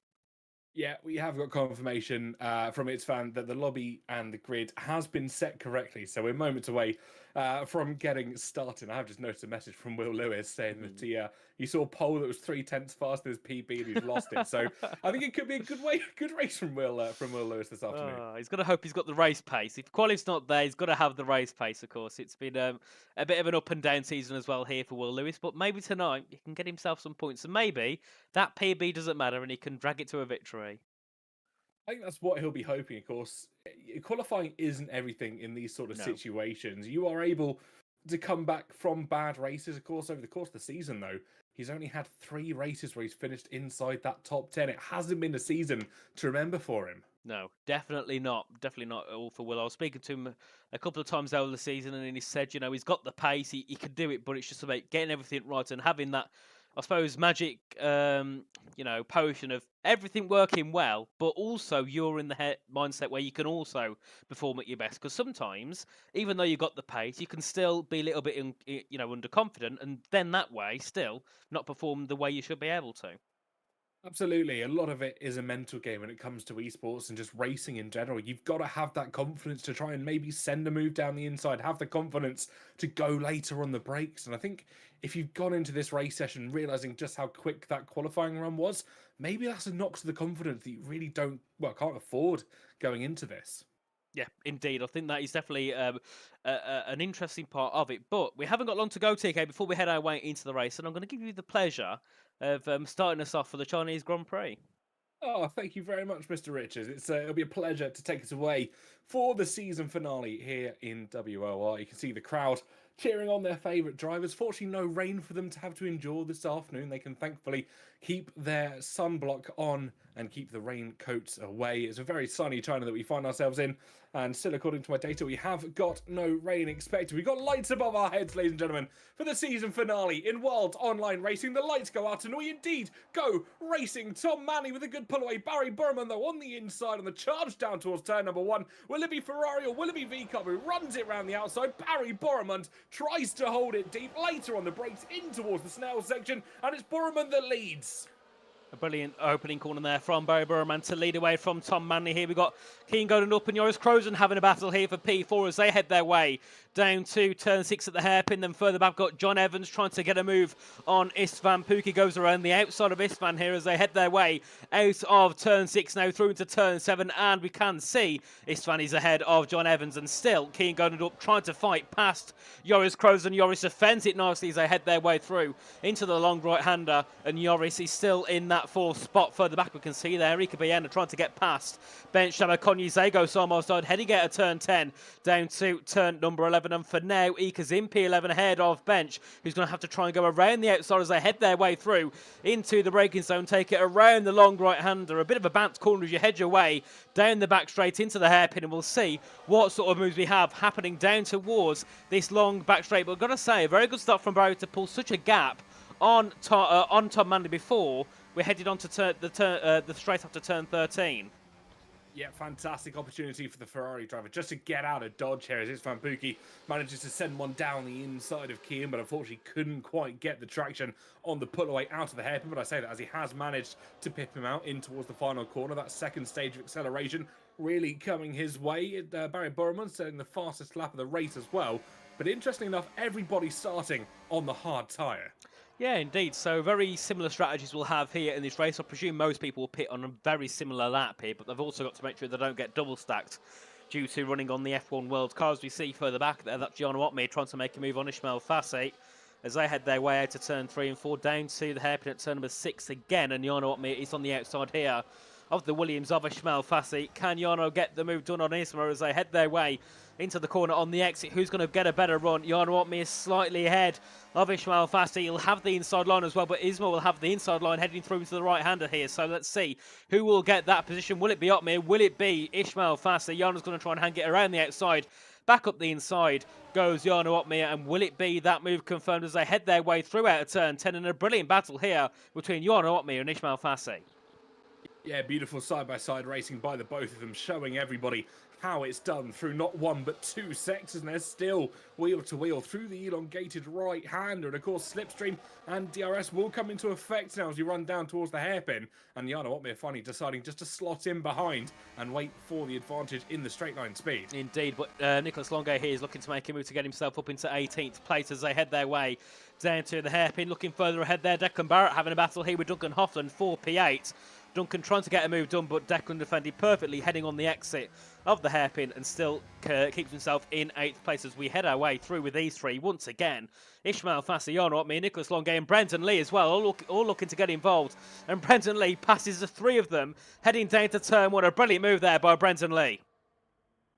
Yeah, we have got confirmation from its fan that the lobby and the grid has been set correctly. So we're moments away from getting started. I have just noticed a message from Will Lewis saying that he saw a pole that was 0.3 faster than his PB and he's lost it. So I think it could be a good race from Will Lewis this afternoon. He's got to hope he's got the race pace. If quality's not there, he's got to have the race pace, of course. It's been a bit of an up and down season as well here for Will Lewis. But maybe tonight he can get himself some points. And maybe that PB doesn't matter and he can drag it to a victory. I think that's what he'll be hoping, of course. Qualifying isn't everything in these sort of situations. You are able to come back from bad races, of course, over the course of the season, though. He's only had 3 races where he's finished inside that top 10. It hasn't been a season to remember for him. No, definitely not. Definitely not at all for Will. I was speaking to him a couple of times over the season, and he said, he's got the pace, he can do it, but it's just about getting everything right and having that, I suppose, magic, potion of everything working well, but also you're in the mindset where you can also perform at your best. Because sometimes, even though you've got the pace, you can still be a little bit, underconfident, and then that way, still not perform the way you should be able to. Absolutely. A lot of it is a mental game when it comes to esports and just racing in general. You've got to have that confidence to try and maybe send a move down the inside, have the confidence to go later on the brakes. And I think if you've gone into this race session realizing just how quick that qualifying run was, maybe that's a knock to the confidence that you really can't afford going into this. Yeah, indeed. I think that is definitely an interesting part of it. But we haven't got long to go, TK, before we head our way into the race. And I'm going to give you the pleasure of starting us off for the Chinese Grand Prix. Oh, thank you very much, Mr. Richards. It'll be a pleasure to take us away for the season finale here in WOR. You can see the crowd cheering on their favourite drivers. Fortunately, no rain for them to have to endure this afternoon. They can thankfully keep their sunblock on and keep the raincoats away. It's a very sunny China that we find ourselves in, and still, according to my data, we have got no rain expected. We've got lights above our heads, ladies and gentlemen, for the season finale in World Online Racing. The lights go out, and we indeed go racing. Tom Manny with a good pull away. Barry Burman, though, on the inside on the charge down towards turn number 1. Will it be Ferrari or will it be V-Cup who runs it round the outside? Barry Burman tries to hold it deep. Later on the brakes in towards the snail section, and it's Burman that leads. A brilliant opening corner there from Barry Burman to lead away from Tom Manley. Here we got Keen going up and Joris Krozen having a battle here for P4 as they head their way down to turn 6 at the hairpin. Then further back, got John Evans trying to get a move on Istvan. Pookie goes around the outside of Istvan here as they head their way out of turn 6 now through into turn 7. And we can see Istvan is ahead of John Evans, and still Keen going up trying to fight past Joris Krozen. Joris defends it nicely as they head their way through into the long right-hander, and Joris is still in that 4th spot. Further back we can see there Rika Biena trying to get past Bench Shamakonyi Zagos almost side, heading at a turn 10 down to turn number 11, and for now Ika's in P11 ahead of Bench, who's going to have to try and go around the outside as they head their way through into the braking zone, take it around the long right-hander, a bit of a bounce corner as you head your way down the back straight into the hairpin, and we'll see what sort of moves we have happening down towards this long back straight. But I've got to say, a very good start from Barry to pull such a gap on Tom Manley before we're headed on to the straight after turn 13. Yeah, fantastic opportunity for the Ferrari driver just to get out of dodge here as Istvan Pookie manages to send one down the inside of Kian, but unfortunately couldn't quite get the traction on the pull away out of the hairpin. But I say that as he has managed to pip him out in towards the final corner. That second stage of acceleration really coming his way. Barry Burman setting the fastest lap of the race as well. But interestingly enough, everybody starting on the hard tyre. Yeah, indeed. So very similar strategies we'll have here in this race. I presume most people will pit on a very similar lap here, but they've also got to make sure they don't get double stacked due to running on the F1 World Cars. We see further back there, that's Gianno Otmir trying to make a move on Ismail Fassi as they head their way out to turn 3 and 4, down to the hairpin at turn number 6 again, and Gianno Otmir is on the outside here of the Williams of Ismail Fassi. Can Jarno get the move done on Isma as they head their way into the corner on the exit? Who's going to get a better run? Jarno Otmir is slightly ahead of Ismail Fassi. He'll have the inside line as well, but Isma will have the inside line heading through to the right-hander here. So let's see who will get that position. Will it be Otmir? Will it be Ismail Fassi? Jarno's going to try and hang it around the outside. Back up the inside goes Jarno Otmir, and will it be that move confirmed as they head their way through out of turn 10 in a brilliant battle here between Jarno Otmir and Ismail Fassi? Yeah, beautiful side-by-side racing by the both of them, showing everybody how it's done through not one but two sectors, and they're still wheel to wheel through the elongated right-hander, and of course Slipstream and DRS will come into effect now as we run down towards the hairpin, and Jana Otmir finally deciding just to slot in behind and wait for the advantage in the straight line speed. Indeed, but Nicholas Longo here is looking to make a move to get himself up into 18th place as they head their way down to the hairpin. Looking further ahead there, Declan Barrett having a battle here with Duncan Hoffland for P8. Duncan trying to get a move done, but Declan defended perfectly, heading on the exit of the hairpin and still keeps himself in 8th place as we head our way through with these three once again. Ishmael Fassi, Jana Otmir, Nicholas Longo and Brendan Lee as well, all looking to get involved. And Brendan Lee passes the three of them, heading down to turn one. A brilliant move there by Brendan Lee.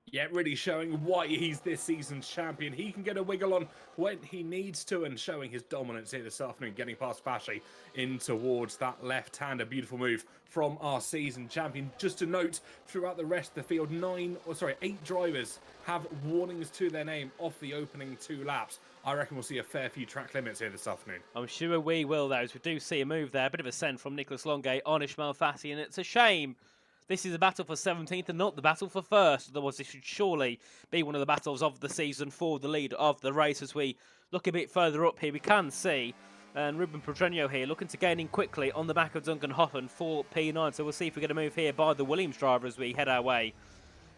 Yeah, really showing why he's this season's champion. He can get a wiggle on when he needs to, and showing his dominance here this afternoon, getting past Fasci in towards that left-hand. A beautiful move from our season champion. Just to note, throughout the rest of the field, 8 drivers have warnings to their name off the opening 2 laps. I reckon we'll see a fair few track limits here this afternoon. I'm sure we will, though, as we do see a move there. A bit of a send from Nicholas Longo on Ishmael Fassi, and it's a shame. This is a battle for 17th and not the battle for 1st. Otherwise, this should surely be one of the battles of the season for the lead of the race. As we look a bit further up here, we can see Ruben Pedreño here looking to gain in quickly on the back of Duncan Hoffman for P9. So we'll see if we get a move here by the Williams driver as we head our way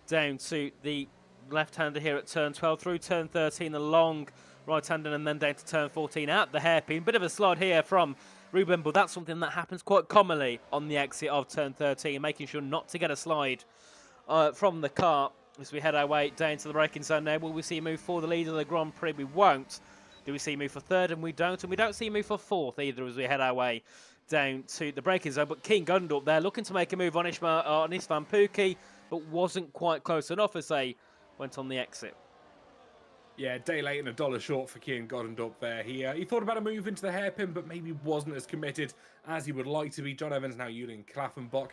down to the left-hander here at turn 12 through turn 13, the long right-hander, and then down to turn 14 at the hairpin. Bit of a slide here from Ruben, but that's something that happens quite commonly on the exit of turn 13, making sure not to get a slide from the car as we head our way down to the braking zone now. Will we see a move for the lead of the Grand Prix? We won't. Do we see a move for 3rd? And we don't. And we don't see a move for 4th either as we head our way down to the braking zone. But Keen Gundorp there looking to make a move on Istvan Pukki, but wasn't quite close enough as they went on the exit. Yeah, day late and $1 short for Kian Goddendorp there. He thought about a move into the hairpin, but maybe wasn't as committed as he would like to be. John Evans now Julian Klaffenbach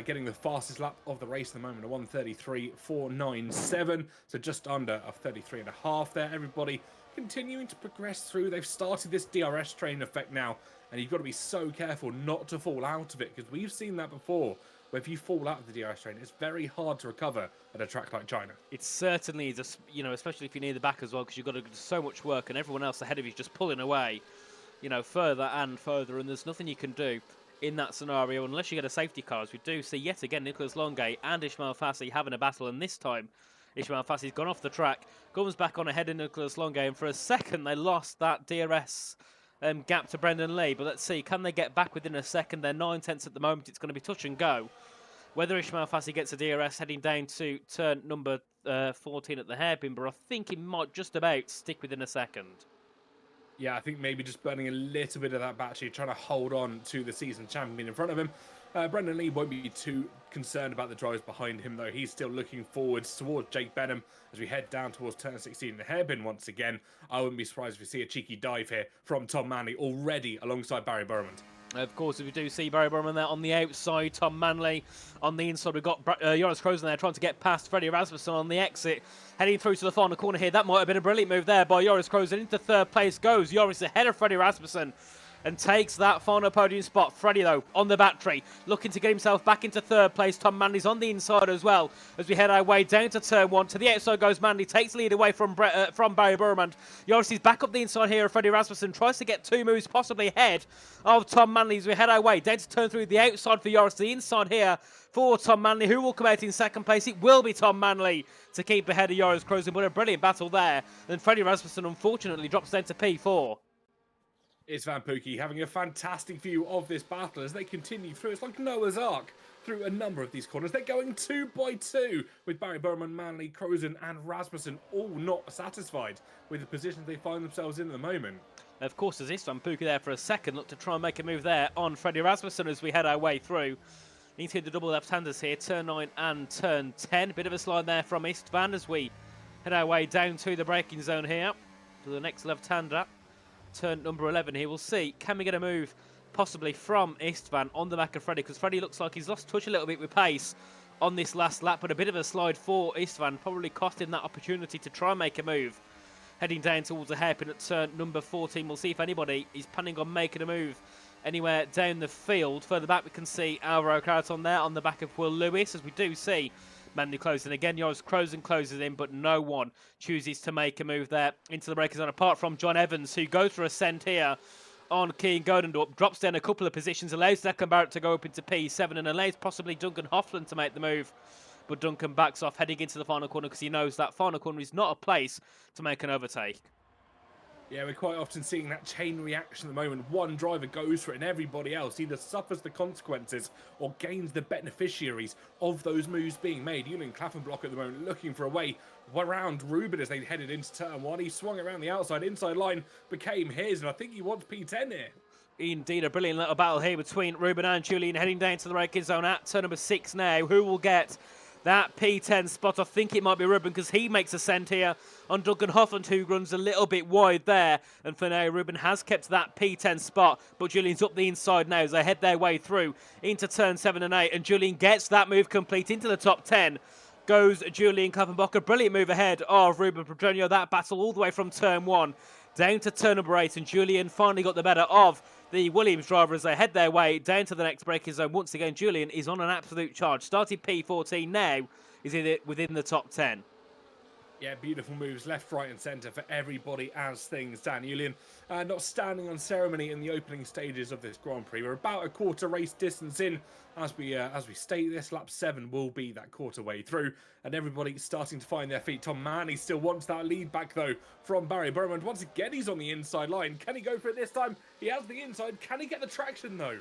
getting the fastest lap of the race at the moment, a 1:33.497, so just under a 33.5 there. Everybody continuing to progress through. They've started this DRS train effect now, and you've got to be so careful not to fall out of it, because we've seen that before. Where if you fall out of the DRS train, it's very hard to recover at a track like China. It certainly is, especially if you're near the back as well, because you've got to do so much work and everyone else ahead of you is just pulling away, further and further, and there's nothing you can do in that scenario unless you get a safety car. As we do see yet again Nicholas Longo and Ishmael Fassi having a battle, and this time Ishmael Fassi's gone off the track, comes back on ahead of Nicholas Longo, and for a second they lost that DRS gap to Brendan Lee, but let's see, can they get back within a second? They're 9/10 at the moment. It's going to be touch and go whether Ishmael Fassi gets a DRS heading down to turn number 14 at the hairpin, but I think he might just about stick within a second. Yeah, I think maybe just burning a little bit of that battery, trying to hold on to the season champion in front of him. Brendan Lee won't be too concerned about the drivers behind him, though. He's still looking forwards towards Jake Benham as we head down towards turn 16 in the hairpin once again. I wouldn't be surprised if we see a cheeky dive here from Tom Manley already alongside Barry Burman. Of course, if we do see Barry Burman there on the outside, Tom Manley on the inside. We've got Joris Krozen there trying to get past Freddie Rasmussen on the exit. Heading through to the final corner here. That might have been a brilliant move there by Joris Krozen. Into 3rd place goes Joris ahead of Freddie Rasmussen and takes that final podium spot. Freddie, though, on the battery, looking to get himself back into 3rd place. Tom Manley's on the inside as well as we head our way down to turn 1. To the outside goes Manley, takes the lead away from Barry Burman. Joris is back up the inside here of Freddie Rasmussen, tries to get 2 moves possibly ahead of Tom Manley as we head our way down to turn 3. The outside for Joris, the inside here for Tom Manley, who will come out in 2nd place. It will be Tom Manley to keep ahead of Joris Krozen, but a brilliant battle there. And Freddie Rasmussen, unfortunately, drops down to P4. Istvan Pukki having a fantastic view of this battle as they continue through. It's like Noah's Ark through a number of these corners. They're going 2 by 2 with Barry Burman, Manley, Krozen and Rasmussen all not satisfied with the positions they find themselves in at the moment. Of course, there's Istvan Pukki there for a second. Look to try and make a move there on Freddie Rasmussen as we head our way through. Need to hit the double left-handers here, turn 9 and turn 10. Bit of a slide there from Istvan as we head our way down to the braking zone here to the next left-hander. Turn number 11 here. We'll see, can we get a move possibly from Istvan on the back of Freddie, because Freddie looks like he's lost touch a little bit with pace on this last lap, but a bit of a slide for Istvan, probably costing that opportunity to try and make a move. Heading down towards the hairpin at turn number 14. We'll see if anybody is planning on making a move anywhere down the field. Further back, we can see Alvaro Carreton there on the back of Will Lewis, as we do see Manley closing again. Joris Krozen closes in, but no one chooses to make a move there into the breaker zone, apart from John Evans, who goes for a send here on Keane Godendorp, drops down a couple of positions, allows Declan Barrett to go up into P7 and allows possibly Duncan Hoffland to make the move. But Duncan backs off, heading into the final corner, because he knows that final corner is not a place to make an overtake. Yeah, we're quite often seeing that chain reaction at the moment. One driver goes for it and everybody else either suffers the consequences or gains the beneficiaries of those moves being made. Julian Klaffenblock at the moment looking for a way around Ruben as they headed into turn one. He swung around the outside, inside line became his, and I think he wants P10 here. Indeed, a brilliant little battle here between Ruben and Julian, heading down to the braking zone at turn number 6 now. Who will get that P10 spot? I think it might be Ruben, because he makes a send here on Duncan Hoffland, who runs a little bit wide there. And for now, Ruben has kept that P10 spot, but Julian's up the inside now as they head their way through into turn 7 and 8. And Julian gets that move complete into the top 10. Goes Julian Klaffenbach, a brilliant move ahead of Ruben Pedronio. That battle all the way from turn 1 down to turn number 8. And Julian finally got the better of the Williams driver as they head their way down to the next braking zone. Once again, Julian is on an absolute charge. Started P14 now, is within the top 10. Yeah, beautiful moves left, right and centre for everybody as things stand. Julian not standing on ceremony in the opening stages of this Grand Prix. We're about a quarter race distance in as we state this. Lap 7 will be that quarter way through, and everybody starting to find their feet. Tom Manley still wants that lead back though from Barry Burman. Once again, he's on the inside line. Can he go for it this time? He has the inside. Can he get the traction though?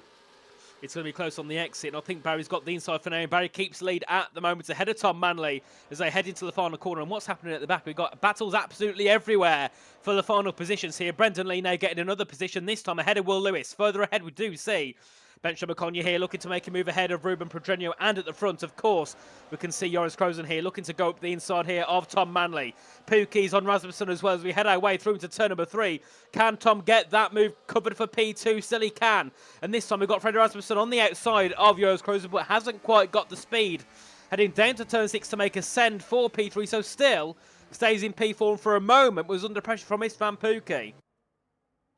It's going to be close on the exit, and I think Barry's got the inside for now. Barry keeps lead at the moment ahead of Tom Manley as they head into the final corner. And what's happening at the back? We've got battles absolutely everywhere for the final positions here. Brendan Lee now getting another position, this time ahead of Will Lewis. Further ahead, we do see Benjamin McConaughey here looking to make a move ahead of Ruben Pedronio, and at the front, of course, we can see Joris Krozen here looking to go up the inside here of Tom Manley. Pookie's on Rasmussen as well as we head our way through to turn number 3. Can Tom get that move covered for P2? Still he can. And this time we've got Freddie Rasmussen on the outside of Joris Krozen, but hasn't quite got the speed. Heading down to turn 6 to make a send for P3, so still stays in P4 and for a moment was under pressure from Istvan Pookie.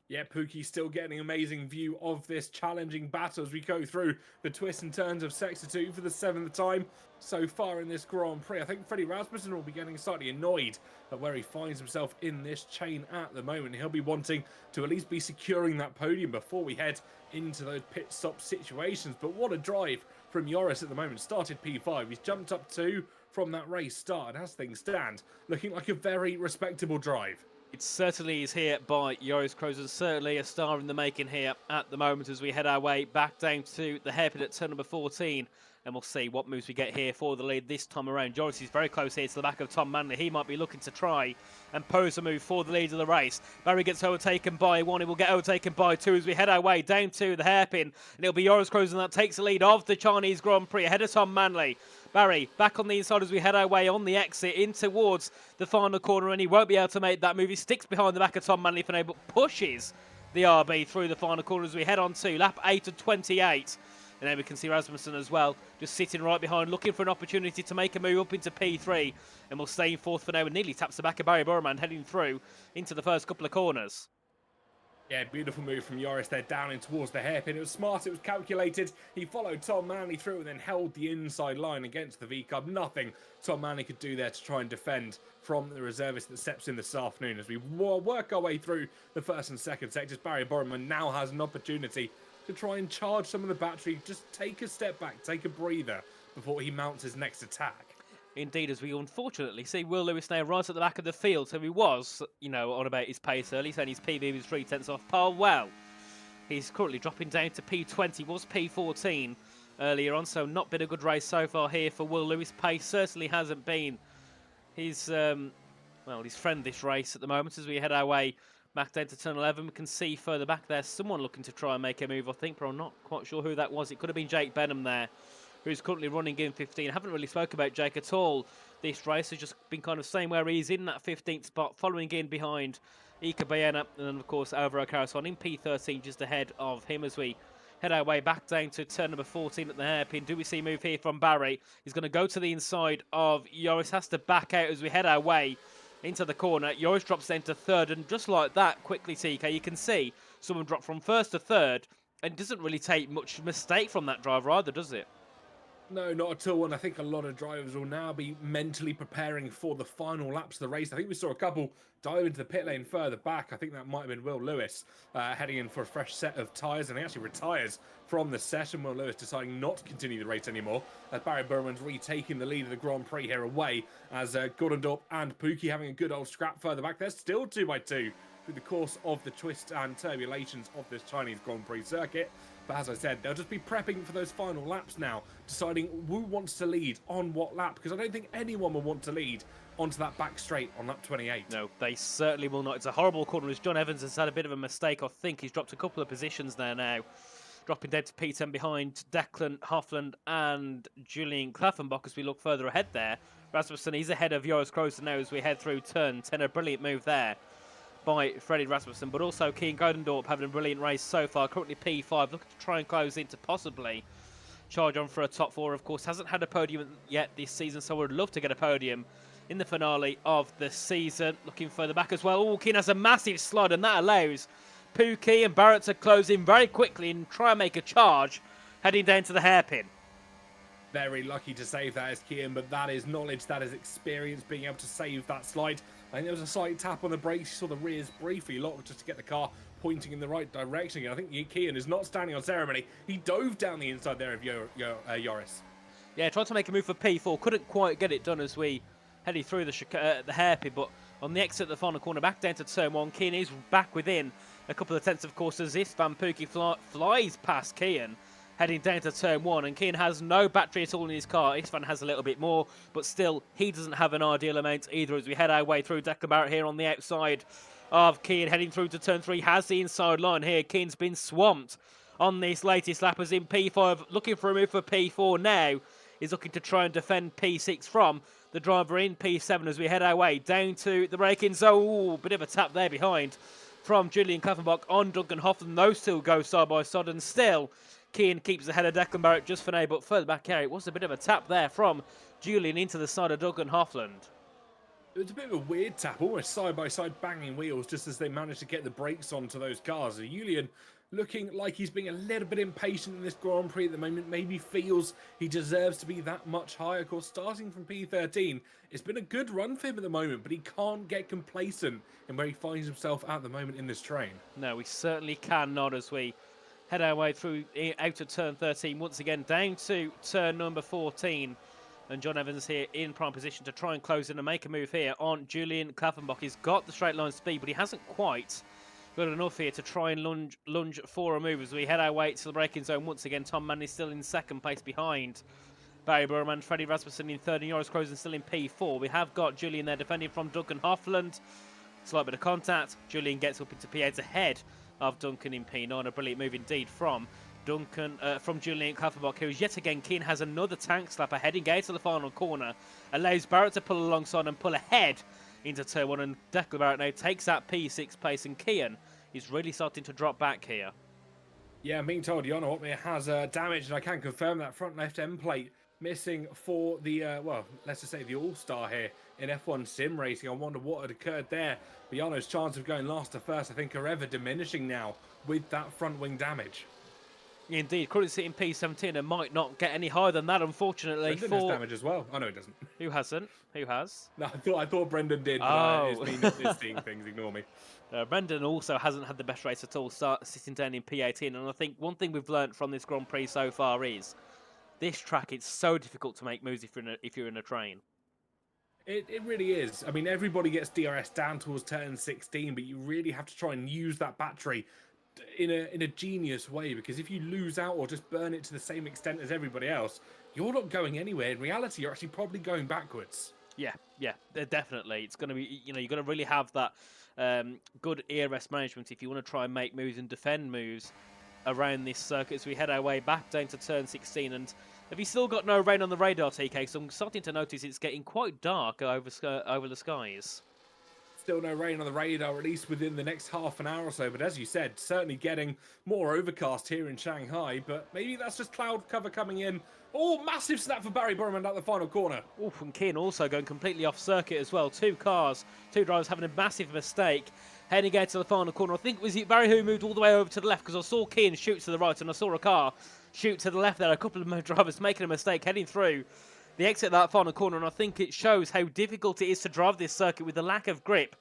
Yeah, Pookie's still getting an amazing view of this challenging battle as we go through the twists and turns of Sector 2 for the 7th time so far in this Grand Prix. I think Freddie Rasmussen will be getting slightly annoyed at where he finds himself in this chain at the moment. He'll be wanting to at least be securing that podium before we head into those pit stop situations. But what a drive from Joris at the moment. Started P5. He's jumped up 2 from that race start, and as things stand, looking like a very respectable drive. It certainly is here by Joris Krozen, certainly a star in the making here at the moment as we head our way back down to the hairpin at turn number 14. And we'll see what moves we get here for the lead this time around. Joris is very close here to the back of Tom Manley. He might be looking to try and pose a move for the lead of the race. Barry gets overtaken by 1. He will get overtaken by 2 as we head our way down to the hairpin. And it'll be Joris Krozen that takes the lead of the Chinese Grand Prix ahead of Tom Manley. Barry back on the inside as we head our way on the exit in towards the final corner, and he won't be able to make that move. He sticks behind the back of Tom Manley for now, but pushes the RB through the final corner as we head on to lap 8 of 28. And then we can see Rasmussen as well, just sitting right behind, looking for an opportunity to make a move up into P3. And will stay in 4th for now and nearly taps the back of Barry Burman, heading through into the first couple of corners. Yeah, beautiful move from Joris there, down in towards the hairpin. It was smart, it was calculated. He followed Tom Manley through and then held the inside line against the V-Cub. Nothing Tom Manley could do there to try and defend from the reservist that steps in this afternoon. As we work our way through the first and second sectors, Barry Borman now has an opportunity to try and charge some of the battery. Just take a step back, take a breather before he mounts his next attack. Indeed, as we unfortunately see Will Lewis now right at the back of the field. So he was, on about his pace early, saying his PB was 3/10 off par. Well, he's currently dropping down to P20, was P14 earlier on, so not been a good race so far here for Will Lewis. Pace certainly hasn't been his friend this race at the moment. As we head our way back down to turn 11, we can see further back there someone looking to try and make a move, I think, but I'm not quite sure who that was. It could have been Jake Benham there, who's currently running in 15. I haven't really spoke about Jake at all this race. He's just been kind of saying where he's in that 15th spot, following in behind Ika Bayena, and then, of course, Alvaro Carreton in P13, just ahead of him as we head our way back down to turn number 14 at the hairpin. Do we see a move here from Barry? He's going to go to the inside of Joris, has to back out as we head our way into the corner. Joris drops down to 3rd, and just like that, quickly, TK, you can see someone drop from 1st to 3rd And doesn't really take much mistake from that driver either, does it? No, not at all. And I think a lot of drivers will now be mentally preparing for the final laps of the race. I think we saw a couple dive into the pit lane further back. I think that might have been Will Lewis heading in for a fresh set of tyres, and he actually retires from the session. Will Lewis deciding not to continue the race anymore, as Barry Burman's retaking the lead of the Grand Prix here away, as Gordendorp and Pookie having a good old scrap further back. They're still 2x2 through the course of the twists and turbulations of this Chinese Grand Prix circuit. But as I said, they'll just be prepping for those final laps now, deciding who wants to lead on what lap, because I don't think anyone will want to lead onto that back straight on lap 28. No, they certainly will not. It's a horrible corner as John Evans has had a bit of a mistake. I think he's dropped a couple of positions there now. Dropping dead to P10 behind Declan Hoffland and Julian Klaffenbach as we look further ahead there. Rasmussen, he's ahead of Joris Kroos now as we head through turn 10. A brilliant move there by Freddie Rasmussen, but also Kean Godendorp having a brilliant race so far. Currently P5, looking to try and close in to possibly charge on for a top 4. Of course, hasn't had a podium yet this season, so would love to get a podium in the finale of the season. Looking further back as well. Oh, Kean has a massive slide, and that allows Pookie and Barrett to close in very quickly and try and make a charge, heading down to the hairpin. Very lucky to save that as Kean, but that is knowledge, that is experience, being able to save that slide. I think there was a slight tap on the brakes. You saw the rears briefly locked just to get the car pointing in the right direction. I think Kean is not standing on ceremony. He dove down the inside there of Joris. Yeah, tried to make a move for P4. Couldn't quite get it done as we headed through the hairpin, but on the exit of the final corner, back down to turn 1, Kean is back within a couple of tenths, of course, as Istvan Pookie flies past Kean, heading down to turn 1, and Kean has no battery at all in his car. Istvan has a little bit more, but still, he doesn't have an ideal amount either as we head our way through. Declan Barrett here on the outside of Kean, heading through to turn 3, has the inside line here. Kean's been swamped on this latest lap as in P5, looking for a move for P4 now. Is looking to try and defend P6 from the driver in P7 as we head our way down to the braking zone. Ooh, bit of a tap there behind from Julian Klaffenbach on Duncan Hoffman. Those two go side by side, and still Kean keeps ahead of Declan Barrett just for now, but further back here, it was a bit of a tap there from Julian into the side of Duncan Hoffland. It was a bit of a weird tap, almost side-by-side banging wheels, just as they managed to get the brakes onto those cars. Julian looking like he's being a little bit impatient in this Grand Prix at the moment, maybe feels he deserves to be that much higher. Of course, starting from P13, it's been a good run for him at the moment, but he can't get complacent in where he finds himself at the moment in this train. No, we certainly cannot as we head our way through out of turn 13, once again down to turn number 14. And John Evans here in prime position to try and close in and make a move here on Julian Klaffenbach. He's got the straight line speed, but he hasn't quite got enough here to try and lunge for a move as we head our way to the braking zone. Once again, Tom Manley still in second place behind Barry Burman, Freddie Rasmussen in third, and Joris Kroos still in P4. We have got Julian there defending from Duncan Hoffland. Slight bit of contact. Julian gets up into P8 ahead of Duncan in P9. A brilliant move indeed from Julian Klaffenbach, who yet again Kean has another tank slapper heading out to the final corner. Allows Barrett to pull alongside and pull ahead into turn 1, and Declan Barrett now takes that P6 place, and Kean is really starting to drop back here. Yeah, I'm being told Jona Otmir has damage, and I can confirm that front left end plate missing for the, well, let's just say the all-star here in F1 sim racing. I wonder what had occurred there. But Jano's chance of going last to first, I think, are ever diminishing now with that front wing damage. Indeed, currently sitting P17 and might not get any higher than that, unfortunately. Brendan has damage as well. Oh, no, it doesn't. Who hasn't? Who has? No, I thought Brendan did, but it's seeing things, ignore me. Brendan also hasn't had the best race at all, sitting down in P18, and I think one thing we've learnt from this Grand Prix so far is this track, it's so difficult to make moves if you're in a train. It really is. I mean, everybody gets DRS down towards turn 16, but you really have to try and use that battery in a genius way, because if you lose out or just burn it to the same extent as everybody else, you're not going anywhere. In reality, you're actually probably going backwards. Yeah, definitely. It's going to be, you're going to really have that good ERS management if you want to try and make moves and defend moves around this circuit as we head our way back down to turn 16. And have you still got no rain on the radar, TK? So I'm starting to notice it's getting quite dark over the skies. Still no rain on the radar, at least within the next half an hour or so. But as you said, certainly getting more overcast here in Shanghai. But maybe that's just cloud cover coming in. Oh, massive snap for Barry Burman at the final corner. Oof, and Kean also going completely off circuit as well. Two drivers having a massive mistake, heading out to the final corner. I think it was Barry who moved all the way over to the left, because I saw Keane shoot to the right and I saw a car shoot to the left there. A couple of drivers making a mistake heading through the exit of that final corner, and I think it shows how difficult it is to drive this circuit with the lack of grip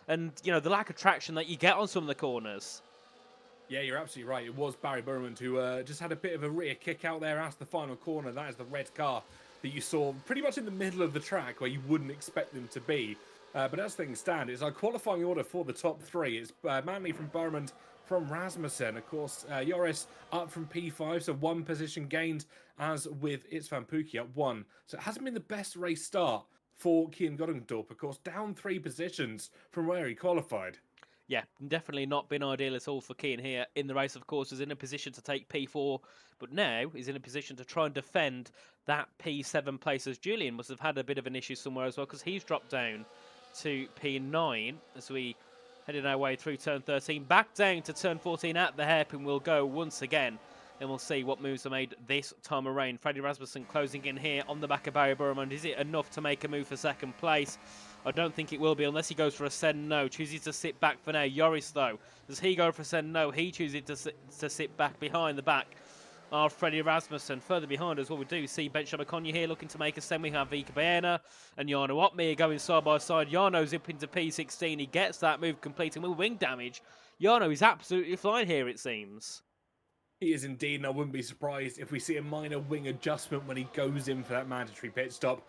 and, you know, the lack of traction that you get on some of the corners. Yeah, you're absolutely right. It was Barry Burman who just had a bit of a rear kick out there as the final corner. That is the red car that you saw pretty much in the middle of the track where you wouldn't expect them to be. But as things stand, it's our qualifying order for the top three. It's Manley from Burman, from Rasmussen. Of course, Joris up from P5, so 1 position gained, as with István Pukki at 1. So it hasn't been the best race start for Kian Goddendorp, of course, down 3 positions from where he qualified. Yeah, definitely not been ideal at all for Keane here in the race. Of course, is in a position to take P4, but now is in a position to try and defend that P7 place, as Julian must have had a bit of an issue somewhere as well, because he's dropped down to P9 as we headed our way through turn 13. Back down to turn 14 at the hairpin we'll go once again, and we'll see what moves are made this time around. Freddie Rasmussen closing in here on the back of Barry Burman. Is it enough to make a move for second place? I don't think it will be, unless he goes for a send no. Chooses to sit back for now. Joris, though, does he go for a send no? He chooses to sit back behind the back of Freddie Rasmussen. Further behind us, what we do see Benjamin Konya here looking to make a send. We have Vika Baena and Jarno Opmeer going side by side. Jarno's up into P16. He gets that move complete, and with wing damage, Jarno is absolutely flying here, it seems. He is indeed, and I wouldn't be surprised if we see a minor wing adjustment when he goes in for that mandatory pit stop.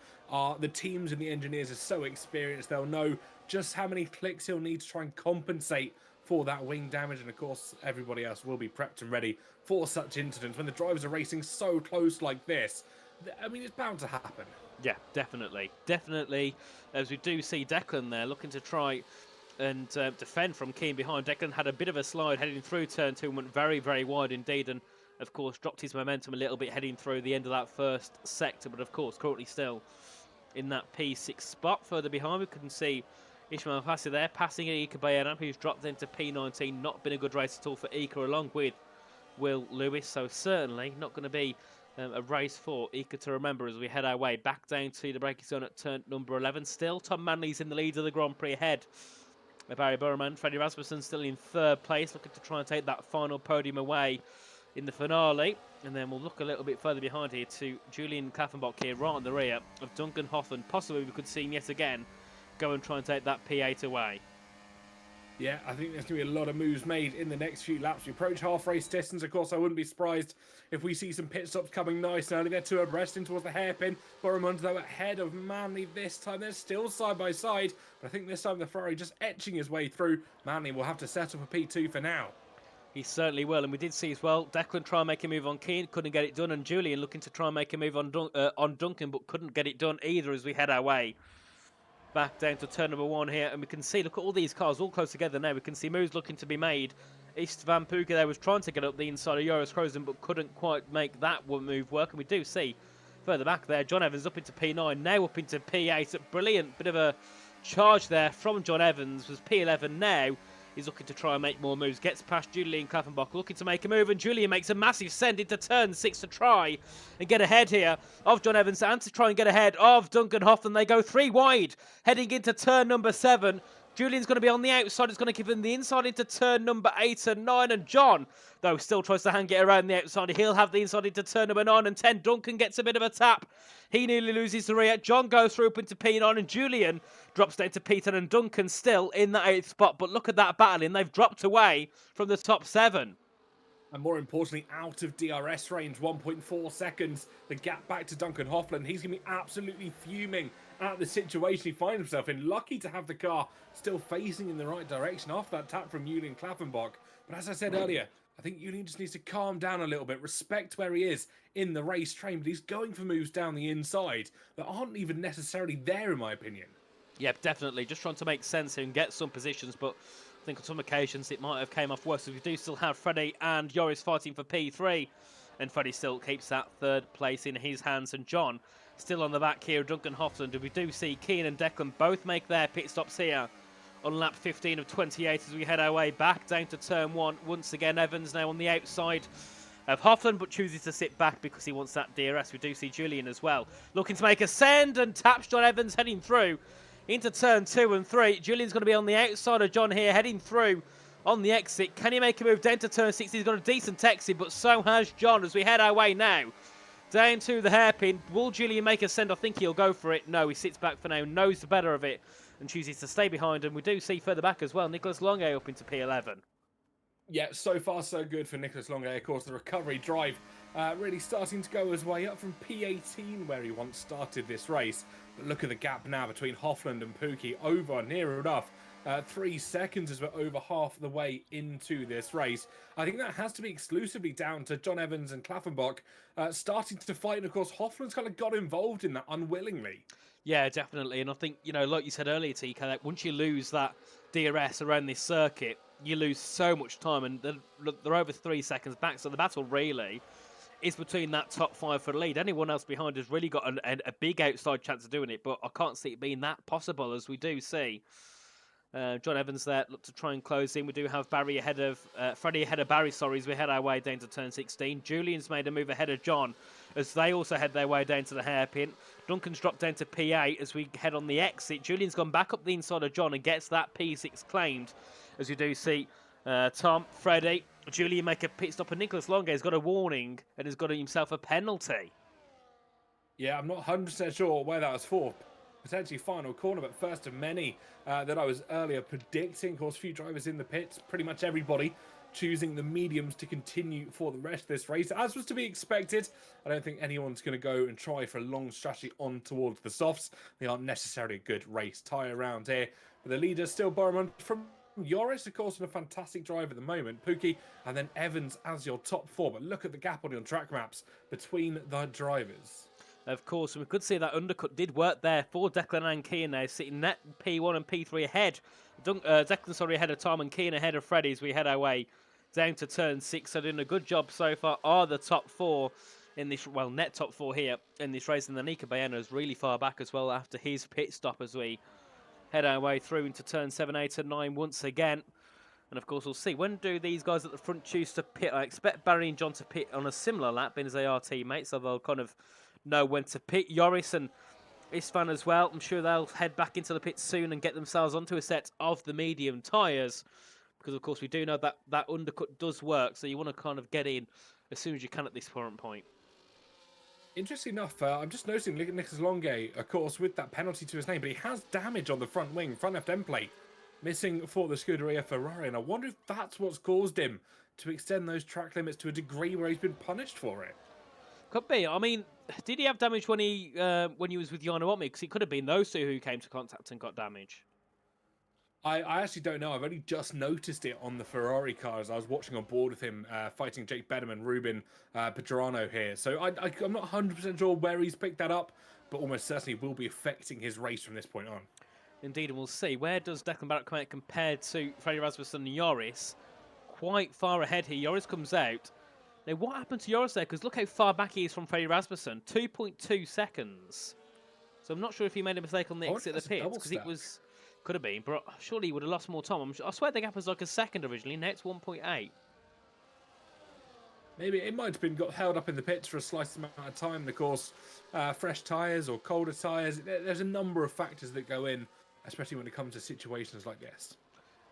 The teams and the engineers are so experienced, they'll know just how many clicks he'll need to try and compensate for that wing damage, and of course everybody else will be prepped and ready for such incidents. When the drivers are racing so close like this, I mean, it's bound to happen. Yeah, definitely. Definitely, as we do see Declan there looking to try and defend from Keane behind. Declan had a bit of a slide heading through turn 2 and went very, very wide indeed, and of course dropped his momentum a little bit heading through the end of that first sector, but of course currently still in that P6 spot. Further behind we can see Ismail Fassi there passing Ika Bayana, who's dropped into P19. Not been a good race at all for Ika, along with Will Lewis, so certainly not going to be a race for Ika to remember as we head our way back down to the braking zone at turn number 11. Still Tom Manley's in the lead of the Grand Prix ahead Barry Burman. Freddie Rasmussen still in 3rd place, looking to try and take that final podium away in the finale. And then we'll look a little bit further behind here to Julian Klaffenbach here, right on the rear of Duncan Hoffman. Possibly we could see him yet again go and try and take that P8 away. Yeah, I think there's going to be a lot of moves made in the next few laps. We approach half-race distance. Of course, I wouldn't be surprised if we see some pit stops coming nice and early. They're 2 abreast in towards the hairpin. Boromund, though, ahead of Manley this time. They're still side by side, but I think this time the Ferrari just etching his way through. Manley will have to settle for P2 for now. He certainly will, and we did see as well Declan try and make a move on Keane, couldn't get it done, and Julian looking to try and make a move on Duncan, but couldn't get it done either as we head our way back down to turn number 1 here, and we can see, look at all these cars all close together now. We can see moves looking to be made. István Pukki there was trying to get up the inside of Joris Krozen, but couldn't quite make that move work. And we do see further back there, John Evans up into P9, now up into P8. A brilliant bit of a charge there from John Evans, was P11 now. He's looking to try and make more moves. Gets past Julian Klaffenbach, looking to make a move, and Julian makes a massive send into turn 6 to try and get ahead here of John Evans and to try and get ahead of Duncan Hoffman. They go 3 wide, heading into turn number 7. Julian's going to be on the outside. It's going to give him the inside into turn number 8 and 9. And John, though, still tries to hang it around the outside. He'll have the inside into turn number 9 and 10. Duncan gets a bit of a tap. He nearly loses the rear. John goes through up into P9 and Julian drops down to P10, and Duncan still in that 8th spot. But look at that battling. They've dropped away from the top 7. And more importantly, out of DRS range, 1.4 seconds. The gap back to Duncan Hoffman. He's going to be absolutely fuming at the situation he finds himself in. Lucky to have the car still facing in the right direction after that tap from Julian Klaffenbach. But as I said earlier, I think Julian just needs to calm down a little bit, respect where he is in the race train, but he's going for moves down the inside that aren't even necessarily there, in my opinion. Yep, definitely. Just trying to make sense here and get some positions, but I think on some occasions it might have came off worse. So we do still have Freddie and Joris fighting for P3, and Freddie still keeps that 3rd place in his hands, and John still on the back here, Duncan Hoffman. We do see Keane and Declan both make their pit stops here on lap 15 of 28 as we head our way back down to turn 1. Once again, Evans now on the outside of Hoffman, but chooses to sit back because he wants that DRS. We do see Julian as well looking to make a send and taps John Evans heading through into turn 2 and 3. Julian's going to be on the outside of John here, heading through on the exit. Can he make a move down to turn 6? He's got a decent exit, but so has John as we head our way now down to the hairpin. Will Julian make a send? I think he'll go for it. No, he sits back for now, knows the better of it, and chooses to stay behind. And we do see further back as well, Nicholas Longe up into P11. Yeah, so far so good for Nicholas Longe. Of course, the recovery drive really starting to go his way up from P18, where he once started this race. But look at the gap now between Hoffland and Pookie, over near enough 3 seconds as we're over half the way into this race. I think that has to be exclusively down to John Evans and Klaffenbach starting to fight. And of course, Hoffland's kind of got involved in that unwillingly. Yeah, definitely. And I think, like you said earlier, TK, once you lose that DRS around this circuit, you lose so much time. And they're over 3 seconds back. So the battle really is between that top 5 for the lead. Anyone else behind has really got a big outside chance of doing it. But I can't see it being that possible, as we do see John Evans there look to try and close in. We do have Barry ahead of Freddie ahead of Barry, sorry, as we head our way down to turn 16. Julian's made a move ahead of John as they also head their way down to the hairpin. Duncan's dropped down to P8 as we head on the exit. Julian's gone back up the inside of John and gets that P6 claimed, as you do see Tom, Freddie, Julian make a pit stop, and Nicholas Longe has got a warning and has got himself a penalty. Yeah, I'm not 100% sure where that was for. Potentially final corner, but first of many that I was earlier predicting. Of course, few drivers in the pits, pretty much everybody choosing the mediums to continue for the rest of this race, as was to be expected. I don't think anyone's going to go and try for a long strategy on towards the softs. They aren't necessarily a good race tie around here. But the leader still Borman from Joris, of course, on a fantastic drive at the moment. Pookie and then Evans as your top 4. But look at the gap on your track maps between the drivers. Of course, and we could see that undercut did work there for Declan and Keane now, sitting net P1 and P3 ahead. Declan, sorry, ahead of Tom, and Keane ahead of Freddie as we head our way down to turn 6. So doing a good job so far are the top 4 in this, well, net top 4 here in this race. And the Nika Bayano is really far back as well after his pit stop as we head our way through into turn 7, 8 and 9 once again. And of course, we'll see. When do these guys at the front choose to pit? I expect Barry and John to pit on a similar lap, being as they are teammates, so they'll kind of know when to pit. Joris and Istvan as well. I'm sure they'll head back into the pit soon and get themselves onto a set of the medium tyres. Because, of course, we do know that that undercut does work. So you want to kind of get in as soon as you can at this current point. Interesting enough, I'm just noticing Nicholas Longe, of course, with that penalty to his name, but he has damage on the front wing, front left end plate, missing for the Scuderia Ferrari. And I wonder if that's what's caused him to extend those track limits to a degree where he's been punished for it. Could be. I mean, did he have damage when he was with Jarno Otmi? Because it could have been those two who came to contact and got damage. I actually don't know. I've only just noticed it on the Ferrari car as I was watching on board with him fighting Jake Benham and Ruben Pedrano here. So I'm not 100% sure where he's picked that up, but almost certainly will be affecting his race from this point on. Indeed, and we'll see. Where does Declan Barrett come out compared to Freddie Rasmussen and Joris? Quite far ahead here. Joris comes out. Now, what happened to Joris there? Because look how far back he is from Freddie Rasmussen. 2.2 seconds. So I'm not sure if he made a mistake on the exit of the pits. Because it was... Could have been, but surely he would have lost more time. I swear the gap was like a second originally. Now it's 1.8. Maybe it might have been got held up in the pits for a slight amount of time. And of course, fresh tyres or colder tyres. There's a number of factors that go in, especially when it comes to situations like this.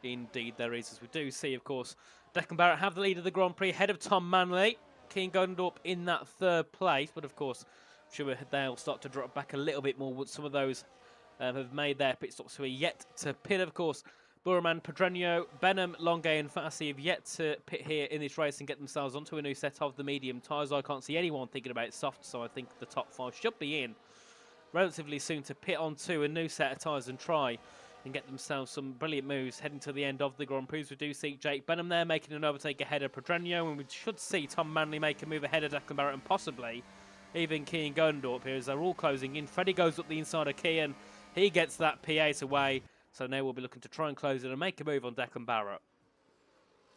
Indeed, there is, as we do see, of course. Declan Barrett have the lead of the Grand Prix ahead of Tom Manley. Keane Gundorp in that 3rd place, but of course, I'm sure they'll start to drop back a little bit more once some of those have made their pit stops who are yet to pit. Of course, Burman, Pedreño, Benham, Longe and Fassi have yet to pit here in this race and get themselves onto a new set of the medium tyres. I can't see anyone thinking about soft, so I think the top 5 should be in relatively soon to pit onto a new set of tyres and try and get themselves some brilliant moves heading to the end of the Grand Prix. We do see Jake Benham there making an overtake ahead of Pedreño, and we should see Tom Manley make a move ahead of Declan Barrett and possibly even Keane Gundorp here as they're all closing in. Freddie goes up the inside of Keane. He gets that P8 away, so now we'll be looking to try and close it and make a move on Declan Barrett.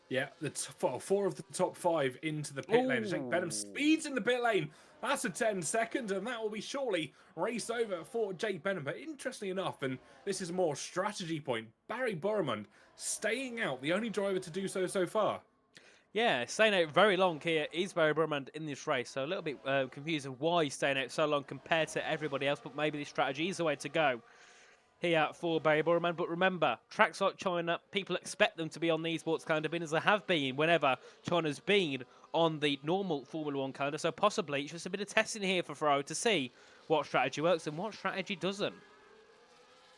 Yeah, the 4 of the top 5 into the pit lane. Jake Benham speeds in the pit lane. That's a 10 second, and that will be surely race over for Jake Benham. But interestingly enough, and this is a more strategy point, Barry Bormund staying out, the only driver to do so far. Yeah, staying out very long here is Barry Bormund in this race, so a little bit confused of why he's staying out so long compared to everybody else, but maybe this strategy is the way to go. here for Barry Borman. But remember, tracks like China, people expect them to be on the esports calendar, bin as they have been whenever China's been on the normal Formula 1 calendar. So possibly it's just a bit of testing here for Ferrari to see what strategy works and what strategy doesn't.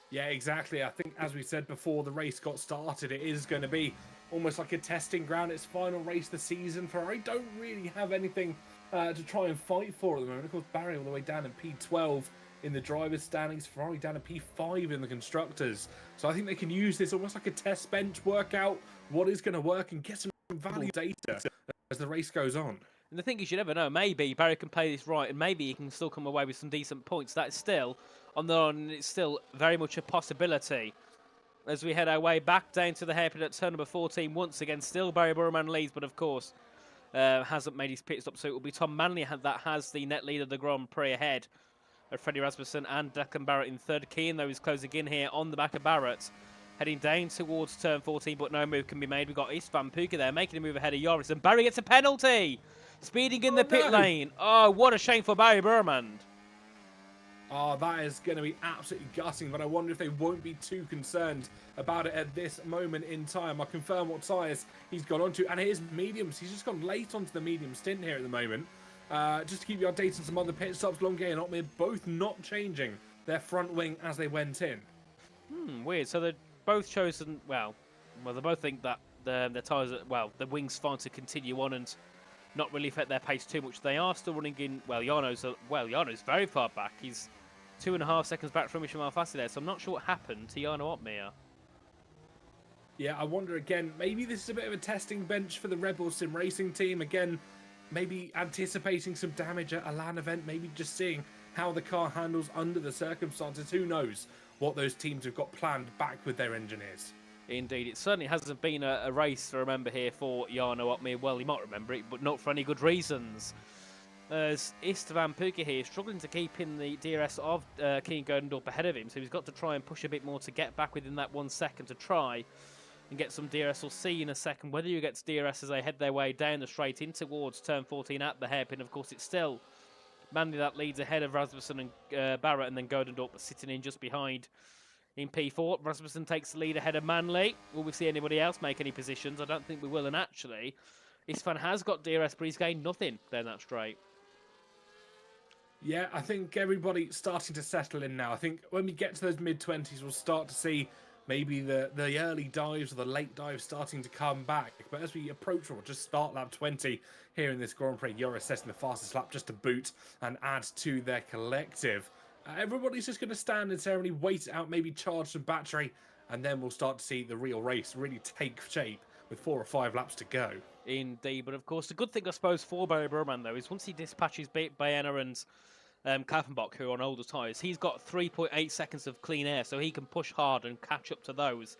Yeah, exactly. I think, as we said before the race got started, it is going to be almost like a testing ground. It's final race of the season. Ferrari don't really have anything to try and fight for at the moment. Of course, Barry all the way down in P12 in the driver's standings, Ferrari down in P5 in the constructors. So I think they can use this almost like a test bench, work out what is going to work and get some valuable data as the race goes on. And the thing is, you never know. Maybe Barry can play this right, and maybe he can still come away with some decent points. That's still it's still very much a possibility. As we head our way back down to the hairpin at turn number 14, once again, still Barry Burman leads, but of course hasn't made his pit stop. So it will be Tom Manley that has the net lead of the Grand Prix ahead of Freddie Rasmussen and Declan Barrett in third. Keane, though, is closing in here on the back of Barrett, heading down towards turn 14, but no move can be made. We've got Istvan Puka there making a move ahead of Joris, and Barry gets a penalty. Speeding in the pit lane. Oh, what a shame for Barry Burman. Oh, that is going to be absolutely gutting, but I wonder if they won't be too concerned about it at this moment in time. I'll confirm what tyres he's gone onto, and it is mediums. He's just gone late onto the medium stint here at the moment. Just to keep you updated on some other pit stops, Longuet and Otmir both not changing their front wing as they went in. Weird. So they're both chosen, well, they both think that their tyres, the wing's fine to continue on and not really affect their pace too much. They are still running in, Jarno's very far back. He's 2.5 seconds back from Michel Malfassi there, so I'm not sure what happened to Jarno Otmir. Yeah, I wonder again, maybe this is a bit of a testing bench for the Red Bull Sim Racing team. Again, maybe anticipating some damage at a LAN event, maybe just seeing how the car handles under the circumstances. Who knows what those teams have got planned back with their engineers. Indeed, it certainly hasn't been a race to remember here for Jarno Otmir. Well, he might remember it, but not for any good reasons. As Istvan Puka here struggling to keep in the DRS of Keane Godendorp ahead of him, so he's got to try and push a bit more to get back within that 1 second to try and get some DRS. We'll see in a second whether he gets DRS as they head their way down the straight in towards turn 14 at the hairpin. Of course, it's still Manley that leads ahead of Rasmussen and Barrett, and then Godendorp sitting in just behind in P4. Rasmussen takes the lead ahead of Manley. Will we see anybody else make any positions? I don't think we will, and actually, Istvan has got DRS, but he's gained nothing down that straight. Yeah, I think everybody's starting to settle in now. I think when we get to those mid-20s, we'll start to see maybe the early dives or the late dives starting to come back. But as we approach, or just start lap 20 here in this Grand Prix, Joris setting the fastest lap just to boot and add to their collective. Everybody's just going to stand and ceremony, wait it out, maybe charge some battery, and then we'll start to see the real race really take shape with 4 or 5 laps to go. Indeed, but of course, the good thing, I suppose, for Barry Burman, though, is once he dispatches Baena and Kaffenbach, who are on older tyres, he's got 3.8 seconds of clean air, so he can push hard and catch up to those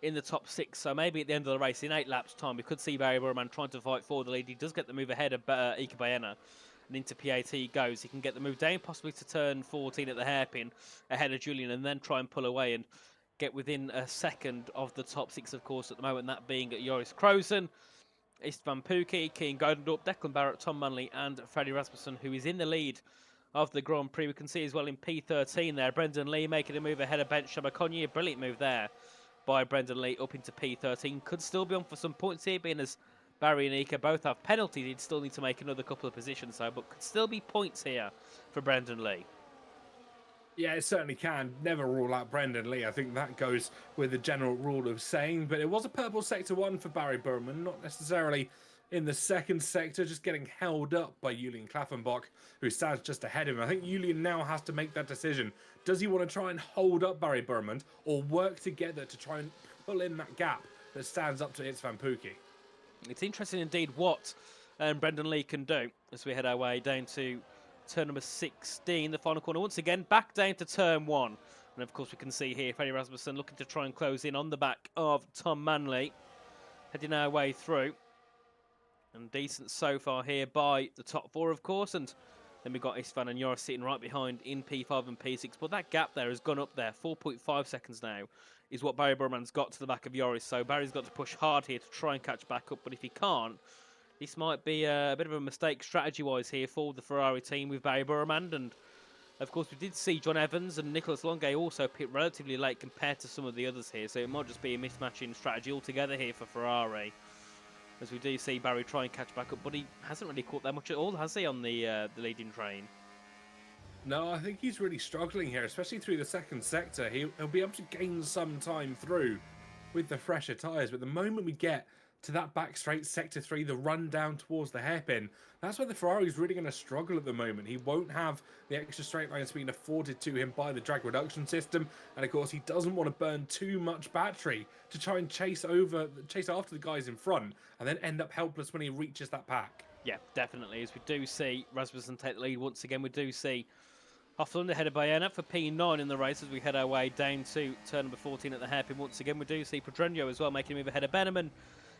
in the top 6. So maybe at the end of the race, in 8 laps' time, we could see Barry Burman trying to fight for the lead. He does get the move ahead of Ika Baena, and into P8 he goes. He can get the move down, possibly to turn 14 at the hairpin, ahead of Julian, and then try and pull away and get within a second of the top 6, of course, at the moment, that being Joris Krozen, Istvan Puki, Keane Godendorp, Declan Barrett, Tom Manley, and Freddie Rasmussen, who is in the lead of the Grand Prix. We can see as well in P13 there, Brendan Lee making a move ahead of Ben Shabakonyi. A brilliant move there by Brendan Lee up into P13. Could still be on for some points here, being as Barry and Ika both have penalties. He'd still need to make another couple of positions, though, but could still be points here for Brendan Lee. Yeah, it certainly can. Never rule out Brendan Lee. I think that goes with the general rule of saying. But it was a purple sector 1 for Barry Burman, not necessarily in the second sector, just getting held up by Julian Klaffenbach, who stands just ahead of him. I think Julian now has to make that decision. Does he want to try and hold up Barry Burman, or work together to try and pull in that gap that stands up to Istvan Puki? It's interesting indeed what Brendan Lee can do as we head our way down to turn number 16, the final corner. Once again, back down to turn 1. And of course, we can see here Freddie Rasmussen looking to try and close in on the back of Tom Manley, heading our way through. And decent so far here by the top 4, of course. And then we've got Istvan and Joris sitting right behind in P5 and P6. But that gap there has gone up there. 4.5 seconds now is what Barry Burman's got to the back of Joris. So Barry's got to push hard here to try and catch back up. But if he can't, this might be a bit of a mistake strategy-wise here for the Ferrari team with Barry Burman. And Of course, we did see John Evans and Nicholas Longay also pit relatively late compared to some of the others here, so it might just be a mismatch in strategy altogether here for Ferrari. As we do see Barry try and catch back up, but he hasn't really caught that much at all, has he, on the leading train? No, I think he's really struggling here, especially through the second sector. He'll be able to gain some time through with the fresher tyres, but the moment we get to that back straight, sector 3, the run down towards the hairpin, that's where the Ferrari's really going to struggle at the moment. He won't have the extra straight lines being afforded to him by the drag reduction system, and of course he doesn't want to burn too much battery to try and chase after the guys in front, and then end up helpless when he reaches that pack. Yeah, definitely. As we do see Rasmussen take the lead once again, we do see off the underheader by Enna for P9 in the race as we head our way down to turn number 14 at the hairpin. Once again, we do see Pedrenio as well making a move ahead of Benneman.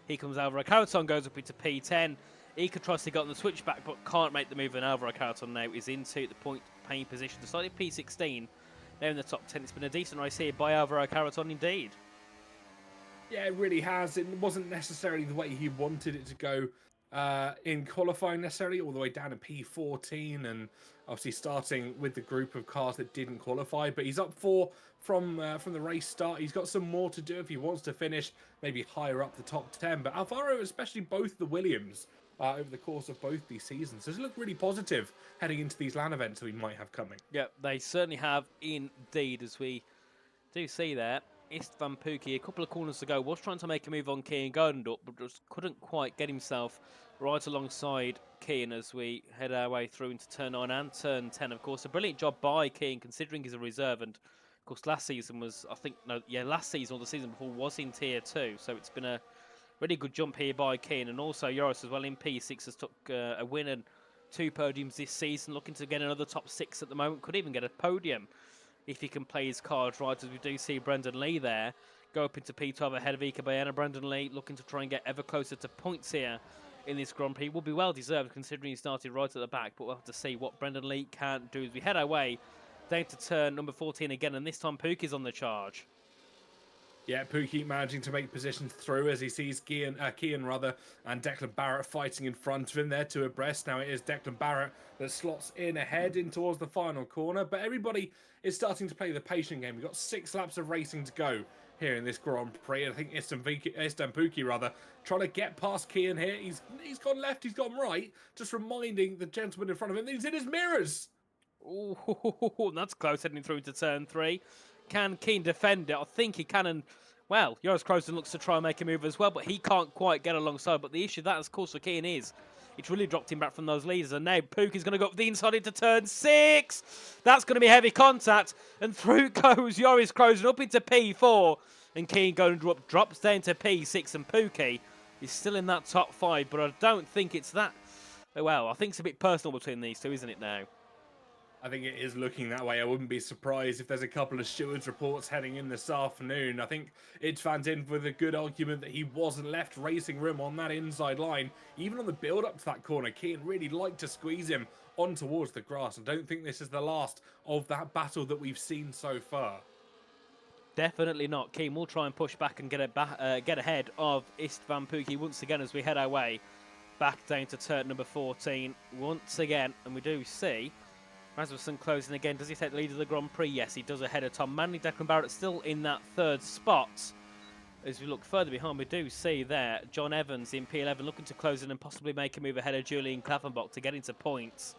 Here comes Alvaro Caraton, goes up into P10. Ika tries to get on the switchback, but can't make the move, and Alvaro Caraton now is into the point-paying position. Decided P16, now in the top 10. It's been a decent race here by Alvaro Caraton indeed. Yeah, it really has. It wasn't necessarily the way he wanted it to go in qualifying necessarily, all the way down to P14, and obviously starting with the group of cars that didn't qualify. But he's up 4 from the race start. He's got some more to do if he wants to finish maybe higher up the top 10. But Alvaro, especially both the Williams over the course of both these seasons, has looked really positive heading into these LAN events that we might have coming. Yeah, they certainly have indeed, as we do see there. Istvan Pukki, a couple of corners ago, was trying to make a move on Kian Gardendorp, but just couldn't quite get himself right alongside Kian as we head our way through into turn 9 and turn 10. Of course, a brilliant job by Kian, considering he's a reserve. And of course, last season was, last season or the season before was in Tier 2. So it's been a really good jump here by Kian. And also, Joris as well in P6 has took a win and 2 podiums this season, looking to get another top 6 at the moment. Could even get a podium if he can play his cards right, as we do see Brendan Lee there go up into P12 ahead of Ika Bayana. Brendan Lee looking to try and get ever closer to points here in this Grand Prix. Will be well deserved considering he started right at the back, but we'll have to see what Brendan Lee can do as we head our way down to turn number 14 again, and this time Pukki's on the charge. Yeah, Pukki managing to make positions through as he sees Kian and Declan Barrett fighting in front of him there, 2 abreast. Now it is Declan Barrett that slots in ahead in towards the final corner, but everybody is starting to play the patient game. We've got 6 laps of racing to go here in this Grand Prix. I think Istvan Pukki trying to get past Kian here. He's gone left, he's gone right, just reminding the gentleman in front of him that he's in his mirrors. Oh, that's close, heading through into turn 3. Can Keane defend it? I think he can, and well, Joris Krozen looks to try and make a move as well, but he can't quite get alongside. But the issue that, of course, for Keane is it's really dropped him back from those leaders, and now Pukki's going to go up the inside into turn 6. That's going to be heavy contact, and through goes Joris Krozen up into P4, and Keane drops down to P6, and Pukki is still in that top 5, but I don't think it's that. Well, I think it's a bit personal between these two, isn't it now? I think it is looking that way. I wouldn't be surprised if there's a couple of stewards reports heading in this afternoon. I think Istvan's in with a good argument that he wasn't left racing room on that inside line. Even on the build-up to that corner, Keane really liked to squeeze him on towards the grass. I don't think this is the last of that battle that we've seen so far. Definitely not. Keane will try and push back and get ahead of Istvan Pukki once again as we head our way back down to turn number 14 once again. And we do see Rasmussen closing again. Does he take the lead of the Grand Prix? Yes, he does ahead of Tom Manley. Declan Barrett still in that 3rd spot. As we look further behind, we do see there John Evans in P11 looking to close in and possibly make a move ahead of Julian Klaffenbach to get into points.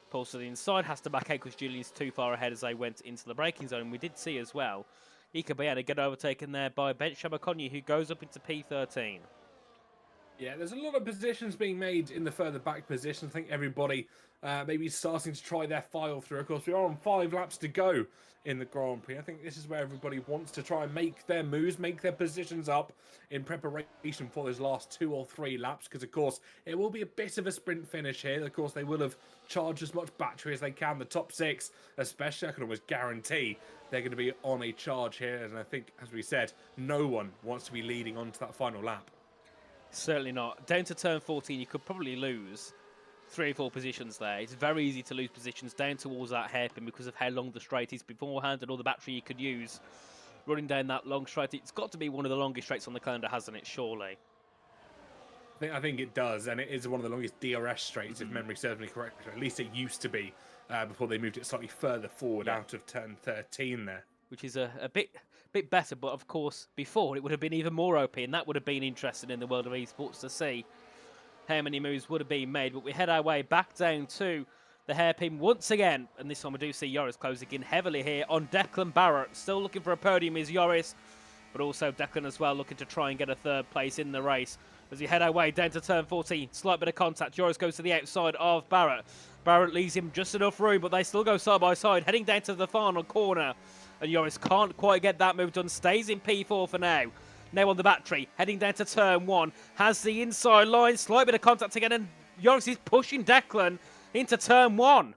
Pulse to the inside, has to back out because Julian's too far ahead as they went into the braking zone. We did see as well Ika Bayana get overtaken there by Ben Shabakonyi, who goes up into P13. Yeah, there's a lot of positions being made in the further back position. I think everybody maybe starting to try their file through. Of course, we are on 5 laps to go in the Grand Prix. I think this is where everybody wants to try and make their moves, make their positions up in preparation for those last 2 or 3 laps. Because, of course, it will be a bit of a sprint finish here. Of course, they will have charged as much battery as they can. The top 6, especially, I can almost guarantee they're going to be on a charge here. And I think, as we said, no one wants to be leading on to that final lap. Certainly not. Down to turn 14, you could probably lose 3 or 4 positions there. It's very easy to lose positions down towards that hairpin because of how long the straight is beforehand and all the battery you could use running down that long straight. It's got to be one of the longest straights on the calendar, hasn't it, surely? I think it does, and it is one of the longest DRS straights, if memory serves me correctly. At least it used to be before they moved it slightly further forward out of turn 13 there. Which is a bit better, but of course, before it would have been even more OP, and that would have been interesting in the world of esports to see how many moves would have been made. But we head our way back down to the hairpin once again, and this time we do see Joris closing in heavily here on Declan Barrett. Still looking for a podium is Joris, but also Declan as well looking to try and get a third place in the race. As we head our way down to turn 14, slight bit of contact. Joris goes to the outside of Barrett. Barrett leaves him just enough room, but they still go side by side, heading down to the final corner. And Joris can't quite get that move done, stays in P4 for now. Now on the battery, heading down to turn 1, has the inside line, slight bit of contact again, and Joris is pushing Declan into turn 1.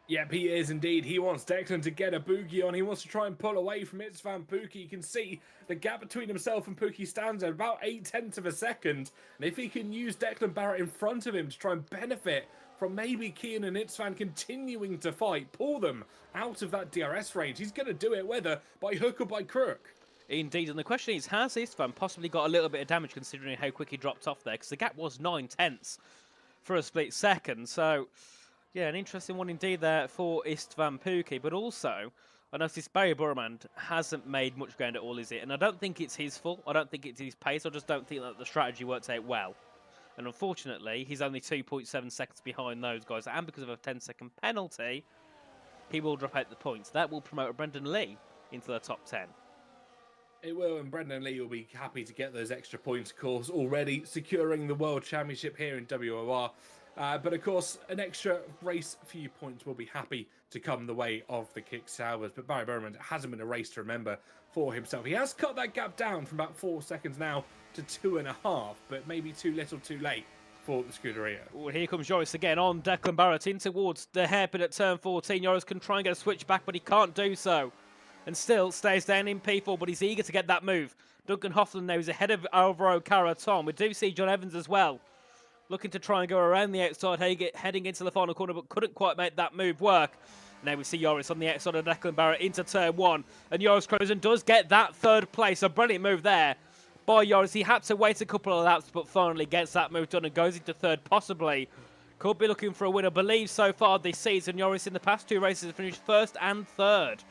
Yep, he is indeed. He wants Declan to get a boogie on. He wants to try and pull away from Istvan Pukki. You can see the gap between himself and Pukki stands at about 0.8 of a second. And if he can use Declan Barrett in front of him to try and benefit from maybe Kian and Istvan continuing to fight, pull them out of that DRS range, he's going to do it, whether by hook or by crook. Indeed, and the question is, has Istvan possibly got a little bit of damage considering how quick he dropped off there? Because the gap was 0.9 for a split second, so... yeah, an interesting one indeed there for Istvan Pukki, but also, I noticed Barry Burman hasn't made much ground at all, is it? And I don't think it's his fault, I don't think it's his pace, I just don't think that the strategy worked out well. And unfortunately, he's only 2.7 seconds behind those guys, and because of a 10-second penalty, he will drop out the points. That will promote Brendan Lee into the top 10. It will, and Brendan Lee will be happy to get those extra points, of course, already securing the World Championship here in WOR. But of course, an extra race few points will be happy to come the way of the Kick Towers. But Barry Burman hasn't been a race to remember for himself. He has cut that gap down from about 4 seconds now to 2.5, but maybe too little too late for the Scuderia. Well, here comes Joris again on Declan Barrett in towards the hairpin at turn 14. Joris can try and get a switch back, but he can't do so. And still stays down in P4, but he's eager to get that move. Duncan Hoffland now is ahead of Alvaro Caraton. We do see John Evans as well, looking to try and go around the outside, heading into the final corner, but couldn't quite make that move work. Now we see Joris on the outside of Declan Barrett into turn 1. And Joris Crozen does get that third place. A brilliant move there by Joris. He had to wait a couple of laps, but finally gets that move done and goes into third, possibly. Could be looking for a win. I believe so far this season, Joris in the past 2 races has finished first and third.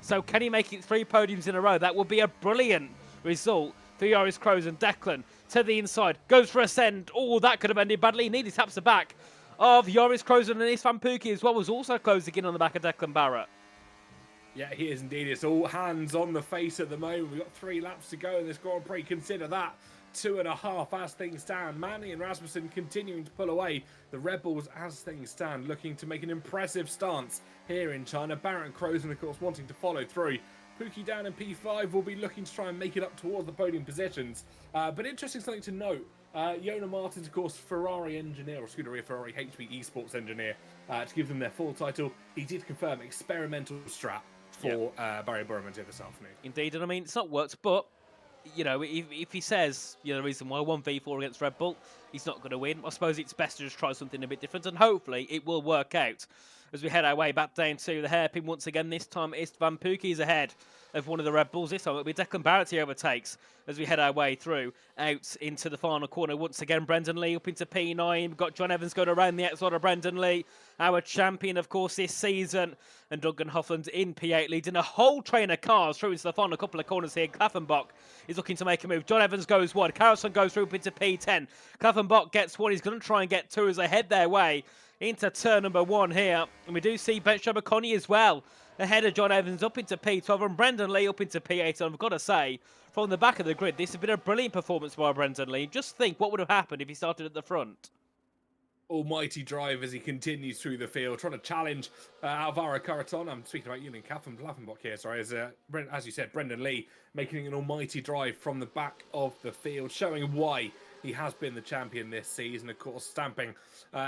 So can he make it 3 podiums in a row? That would be a brilliant result for Joris Crozen. Declan to the inside, goes for a send. Oh, that could have ended badly. Nearly taps the back of Joris Crozen, and Istvan Pukki as well was also closing in on the back of Declan Barrett. Yeah, he is indeed. It's all hands on the face at the moment. We've got 3 laps to go in this Grand Prix. Consider that 2.5 as things stand. Manny and Rasmussen continuing to pull away. The Red Bulls, as things stand, looking to make an impressive stance here in China. Barrett and Crozen, of course, wanting to follow through. Pukki down in P5 will be looking to try and make it up towards the podium positions. But interesting something to note, Jona Martins, of course, Ferrari engineer, or Scuderia Ferrari HP Esports engineer, to give them their full title. He did confirm experimental strat for Barry Burman this afternoon. Indeed, and I mean, it's not worked, but, you know, if he says, you know, the reason why 1v4 against Red Bull, he's not going to win, I suppose it's best to just try something a bit different, and hopefully it will work out. As we head our way back down to the hairpin once again, this time Istvan Pukki is ahead of one of the Red Bulls. This time it'll be Declan Barrett he overtakes as we head our way through out into the final corner. Once again, Brendan Lee up into P9. We've got John Evans going around the outside of Brendan Lee, our champion, of course, this season. And Duncan Hoffland in P8, leading a whole train of cars through into the final couple of corners here. Klaffenbach is looking to make a move. John Evans goes wide. Carlson goes through up into P10. Klaffenbach gets one. He's going to try and get 2 as they head their way into turn number 1 here. And we do see Ben Shabakoni as well ahead of John Evans up into P12 and Brendan Lee up into P8. And I've got to say, from the back of the grid, this has been a brilliant performance by Brendan Lee. Just think what would have happened if he started at the front. Almighty drive as he continues through the field, trying to challenge Alvaro Caraton. I'm speaking about Julian Klaffenbach here, sorry. As you said, Brendan Lee making an almighty drive from the back of the field, showing why he has been the champion this season. Of course, stamping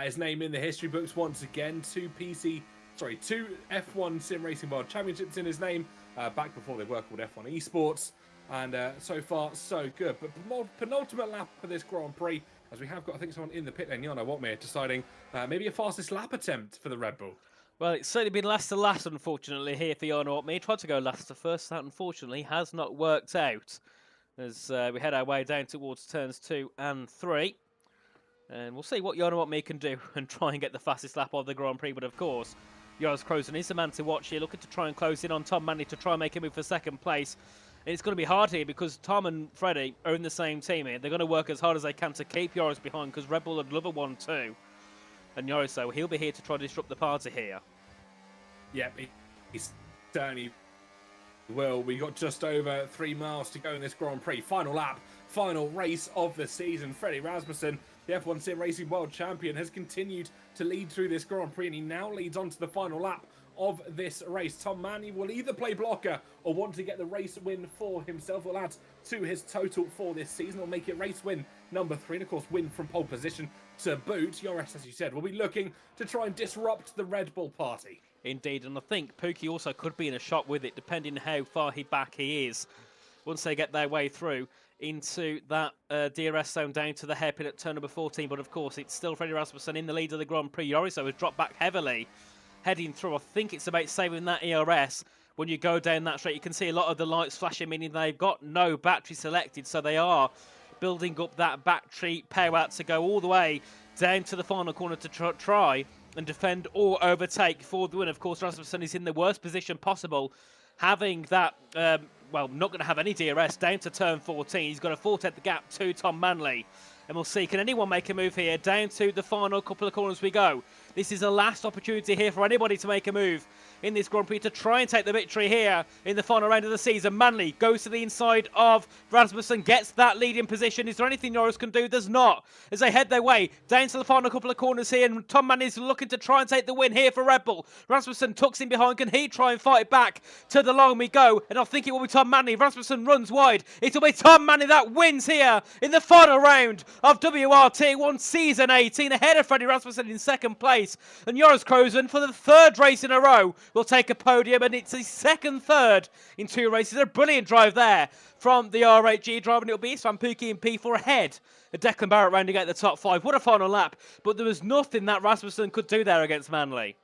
his name in the history books once again. 2 F1 Sim Racing World Championships in his name, back before they were called F1 Esports. And so far, so good. But penultimate lap for this Grand Prix, as we have got, I think, someone in the pit lane, Jana Watmere, deciding maybe a fastest lap attempt for the Red Bull. Well, it's certainly been last to last, unfortunately, here for Jana Watmere. He tried to go last to first. That, unfortunately, has not worked out. As we head our way down towards turns 2 and 3. And we'll see what Yana What Me can do and try and get the fastest lap of the Grand Prix. But of course, Joris Krozen is the man to watch here, looking to try and close in on Tom Manley to try and make a move for second place. And it's going to be hard here because Tom and Freddie are in the same team here. They're going to work as hard as they can to keep Joris behind because Red Bull would love a 1-2. And Joris, though, he'll be here to try to disrupt the party here. Yeah, he's certainly will. We got just over 3 miles to go in this Grand Prix. Final lap, final race of the season. Freddie Rasmussen, the F1 Sim Racing World Champion, has continued to lead through this Grand Prix, and he now leads on to the final lap of this race. Tom Manley will either play blocker or want to get the race win for himself. Will add to his total for this season. Will make it race win number 3, and of course win from pole position to boot. Joris, as you said, will be looking to try and disrupt the Red Bull party. Indeed, and I think Pookie also could be in a shot with it, depending how far back he is. Once they get their way through into that DRS zone down to the hairpin at turn number 14. But of course, it's still Freddie Rasmussen in the lead of the Grand Prix. Joris, though, has dropped back heavily, heading through. I think it's about saving that ERS. When you go down that straight, you can see a lot of the lights flashing, meaning they've got no battery selected. So they are building up that battery power to go all the way down to the final corner to try and defend or overtake for the win. Of course, Rasmussen is in the worst position possible, having that, well, not going to have any DRS down to turn 14. He's got to fortet the gap to Tom Manley. And we'll see, can anyone make a move here? Down to the final couple of corners we go. This is the last opportunity here for anybody to make a move in this Grand Prix to try and take the victory here in the final round of the season. Manley goes to the inside of Rasmussen, gets that leading position. Is there anything Joris can do? There's not. As they head their way down to the final couple of corners here, and Tom Manley is looking to try and take the win here for Red Bull. Rasmussen tucks in behind. Can he try and fight it back? To the line we go, and I think it will be Tom Manley. Rasmussen runs wide. It'll be Tom Manley that wins here in the final round of WRT 1 Season 18, ahead of Freddie Rasmussen in second place. And Joris Krozen, for the 3rd race in a row, will take a podium, and it's his second third in 2 races. A brilliant drive there from the R8G driver, and it'll be Istvan Pukki in P4 ahead of Declan Barrett rounding out the top 5. What a final lap, but there was nothing that Rasmussen could do there against Manley.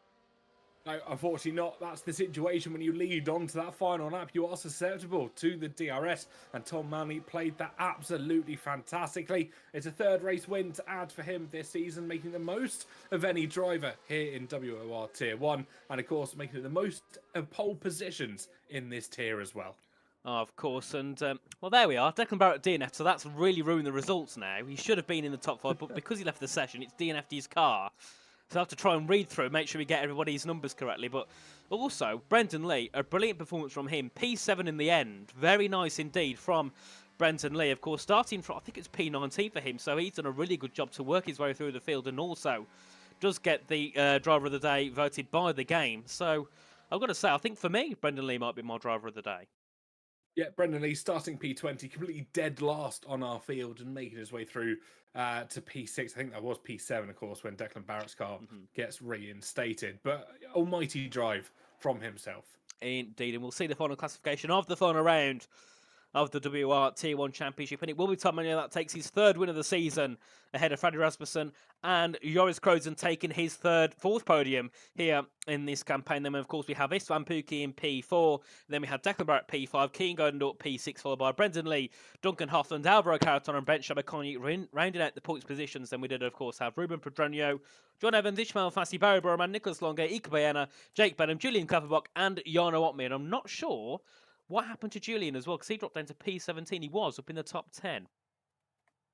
No, unfortunately not. That's the situation when you lead on to that final lap. You are susceptible to the DRS, and Tom Manley played that absolutely fantastically. It's a 3rd race win to add for him this season, making the most of any driver here in WOR Tier 1, and of course making it the most of pole positions in this tier as well. Oh, of course, and well, there we are. Declan Barrett DNF, so that's really ruined the results now. He should have been in the top 5, but because he left the session, it's DNF'd his car. So I have to try and read through, make sure we get everybody's numbers correctly. But also, Brendan Lee, a brilliant performance from him. P7 in the end. Very nice indeed from Brendan Lee. Of course, starting from, I think it's P19 for him. So he's done a really good job to work his way through the field, and also does get the driver of the day voted by the game. So I've got to say, I think for me, Brendan Lee might be my driver of the day. Yeah, Brendan Lee starting P20, completely dead last on our field and making his way through to P6. I think that was P7, of course, when Declan Barrett's car gets reinstated. But almighty drive from himself. Indeed, and we'll see the final classification of the final round of the WR Tier 1 Championship, and it will be Tom Manley that takes his 3rd win of the season ahead of Freddie Rasmussen, and Joris Krozen taking his 4th podium here in this campaign. Then, of course, we have Istvan Pukki in P4, then we have Declan Barrett P5, Keane Gordon P6, followed by Brendan Lee, Duncan Hoffland, Alvaro Caraton, and Brent Shabakoni rounding out the points positions. Then we did, of course, have Ruben Pedronio, John Evans, Ishmael Fassi, Barry Burman, Nicholas Longa, Ika Bayana, Jake Benham, Julian Klapperbach, and Jarno Otme. And I'm not sure what happened to Julian as well, because he dropped down to P17. He was up in the top 10.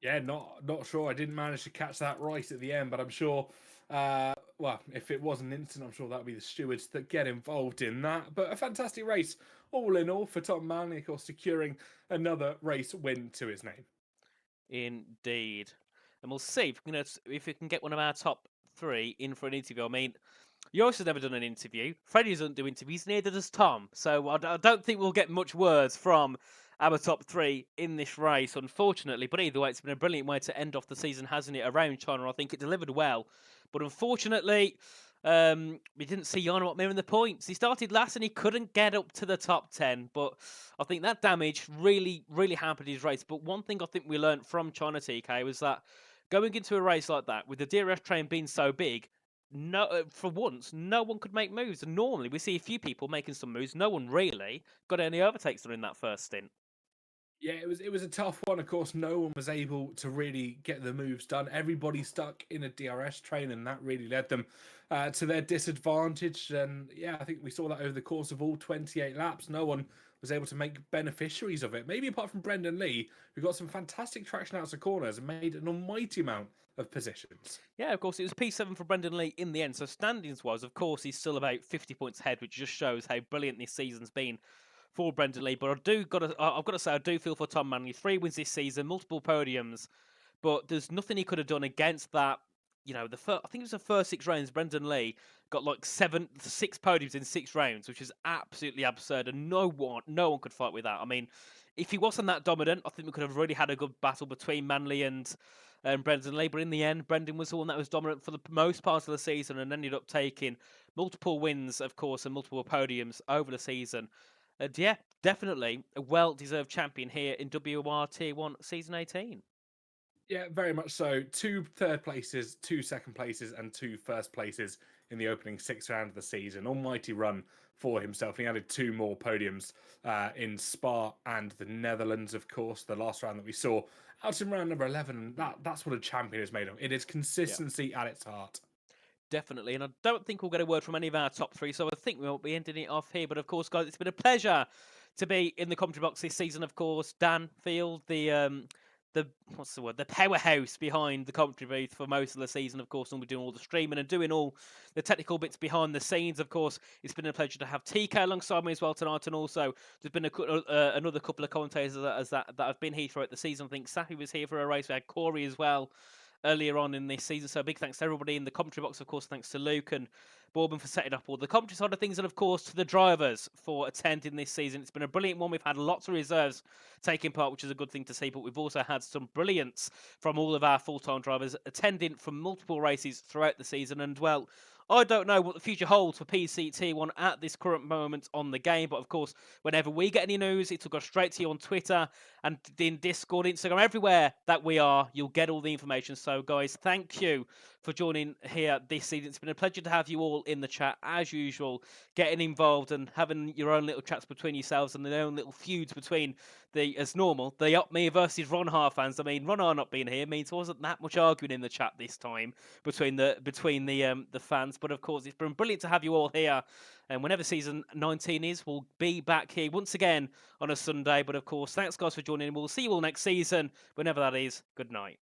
Yeah, not sure. I didn't manage to catch that right at the end, but I'm sure, well, if it was an instant, I'm sure that would be the stewards that get involved in that. But a fantastic race, all in all, for Tom Manley, of course, securing another race win to his name. Indeed. And we'll see if we can get one of our top 3 in for an interview. I mean, Joris has never done an interview. Freddie doesn't do interviews, neither does Tom. So I don't think we'll get much words from our top 3 in this race, unfortunately. But either way, it's been a brilliant way to end off the season, hasn't it, around China? I think it delivered well. But unfortunately, we didn't see Jarno Otme in the points. He started last and he couldn't get up to the top 10. But I think that damage really, really hampered his race. But one thing I think we learned from China TK was that going into a race like that, with the DRS train being so big, for once, no one could make moves. And normally we see a few people making some moves. No one really got any overtakes during that first stint. Yeah, it was a tough one. Of course, no one was able to really get the moves done. Everybody stuck in a DRS train, and that really led them to their disadvantage. And yeah, I think we saw that over the course of all 28 laps. No one was able to make beneficiaries of it. Maybe apart from Brendan Lee, who got some fantastic traction out of corners and made an almighty amount of positions. Yeah, of course, it was P7 for Brendan Lee in the end. So standings-wise, of course, he's still about 50 points ahead, which just shows how brilliant this season's been for Brendan Lee. But I've got to say, I do feel for Tom Manley. 3 wins this season, multiple podiums, but there's nothing he could have done against that. You know, I think it was the first 6 rounds. Brendan Lee got like 6 podiums in 6 rounds, which is absolutely absurd, and no one could fight with that. I mean, if he wasn't that dominant, I think we could have really had a good battle between Manley and Brendan Lee. But in the end, Brendan was the one that was dominant for the most part of the season and ended up taking multiple wins, of course, and multiple podiums over the season. Yeah, definitely a well-deserved champion here in WOR Tier 1 Season 18. Yeah, very much so. 2 third places, 2 second places, and 2 first places in the opening 6 round of the season. Almighty run for himself. He added 2 more podiums in Spa and the Netherlands, of course, the last round that we saw out in round number 11. That's what a champion is made of. It is consistency at its heart. Definitely, and I don't think we'll get a word from any of our top 3, so I think we won't be ending it off here. But of course, guys, it's been a pleasure to be in the commentary box this season. Of course, Dan Field, the what's the word? The powerhouse behind the commentary booth for most of the season. Of course, and we're doing all the streaming and doing all the technical bits behind the scenes. Of course, it's been a pleasure to have TK alongside me as well tonight, and also there's been another couple of commentators that have been here throughout the season. I think Safi was here for a race. We had Corey as well earlier on in this season. So big thanks to everybody in the commentary box. Of course, thanks to Luke and Bourbon for setting up all the commentary side of things, and of course to the drivers for attending this season. It's been a brilliant one. We've had lots of reserves taking part, which is a good thing to see, but we've also had some brilliance from all of our full-time drivers attending from multiple races throughout the season. And well, I don't know what the future holds for PCT1 at this current moment on the game, but of course, whenever we get any news, it'll go straight to you on Twitter and in Discord, Instagram, everywhere that we are, you'll get all the information. So, guys, thank you for joining here this season. It's been a pleasure to have you all in the chat, as usual, getting involved and having your own little chats between yourselves and their own little feuds between as normal, the Up Me versus Ron Har fans. I mean, Ron Har not being here means there wasn't that much arguing in the chat this time between the fans. But of course, it's been brilliant to have you all here. And whenever season 19 is, we'll be back here once again on a Sunday. But of course, thanks guys for joining. We'll see you all next season, whenever that is. Good night.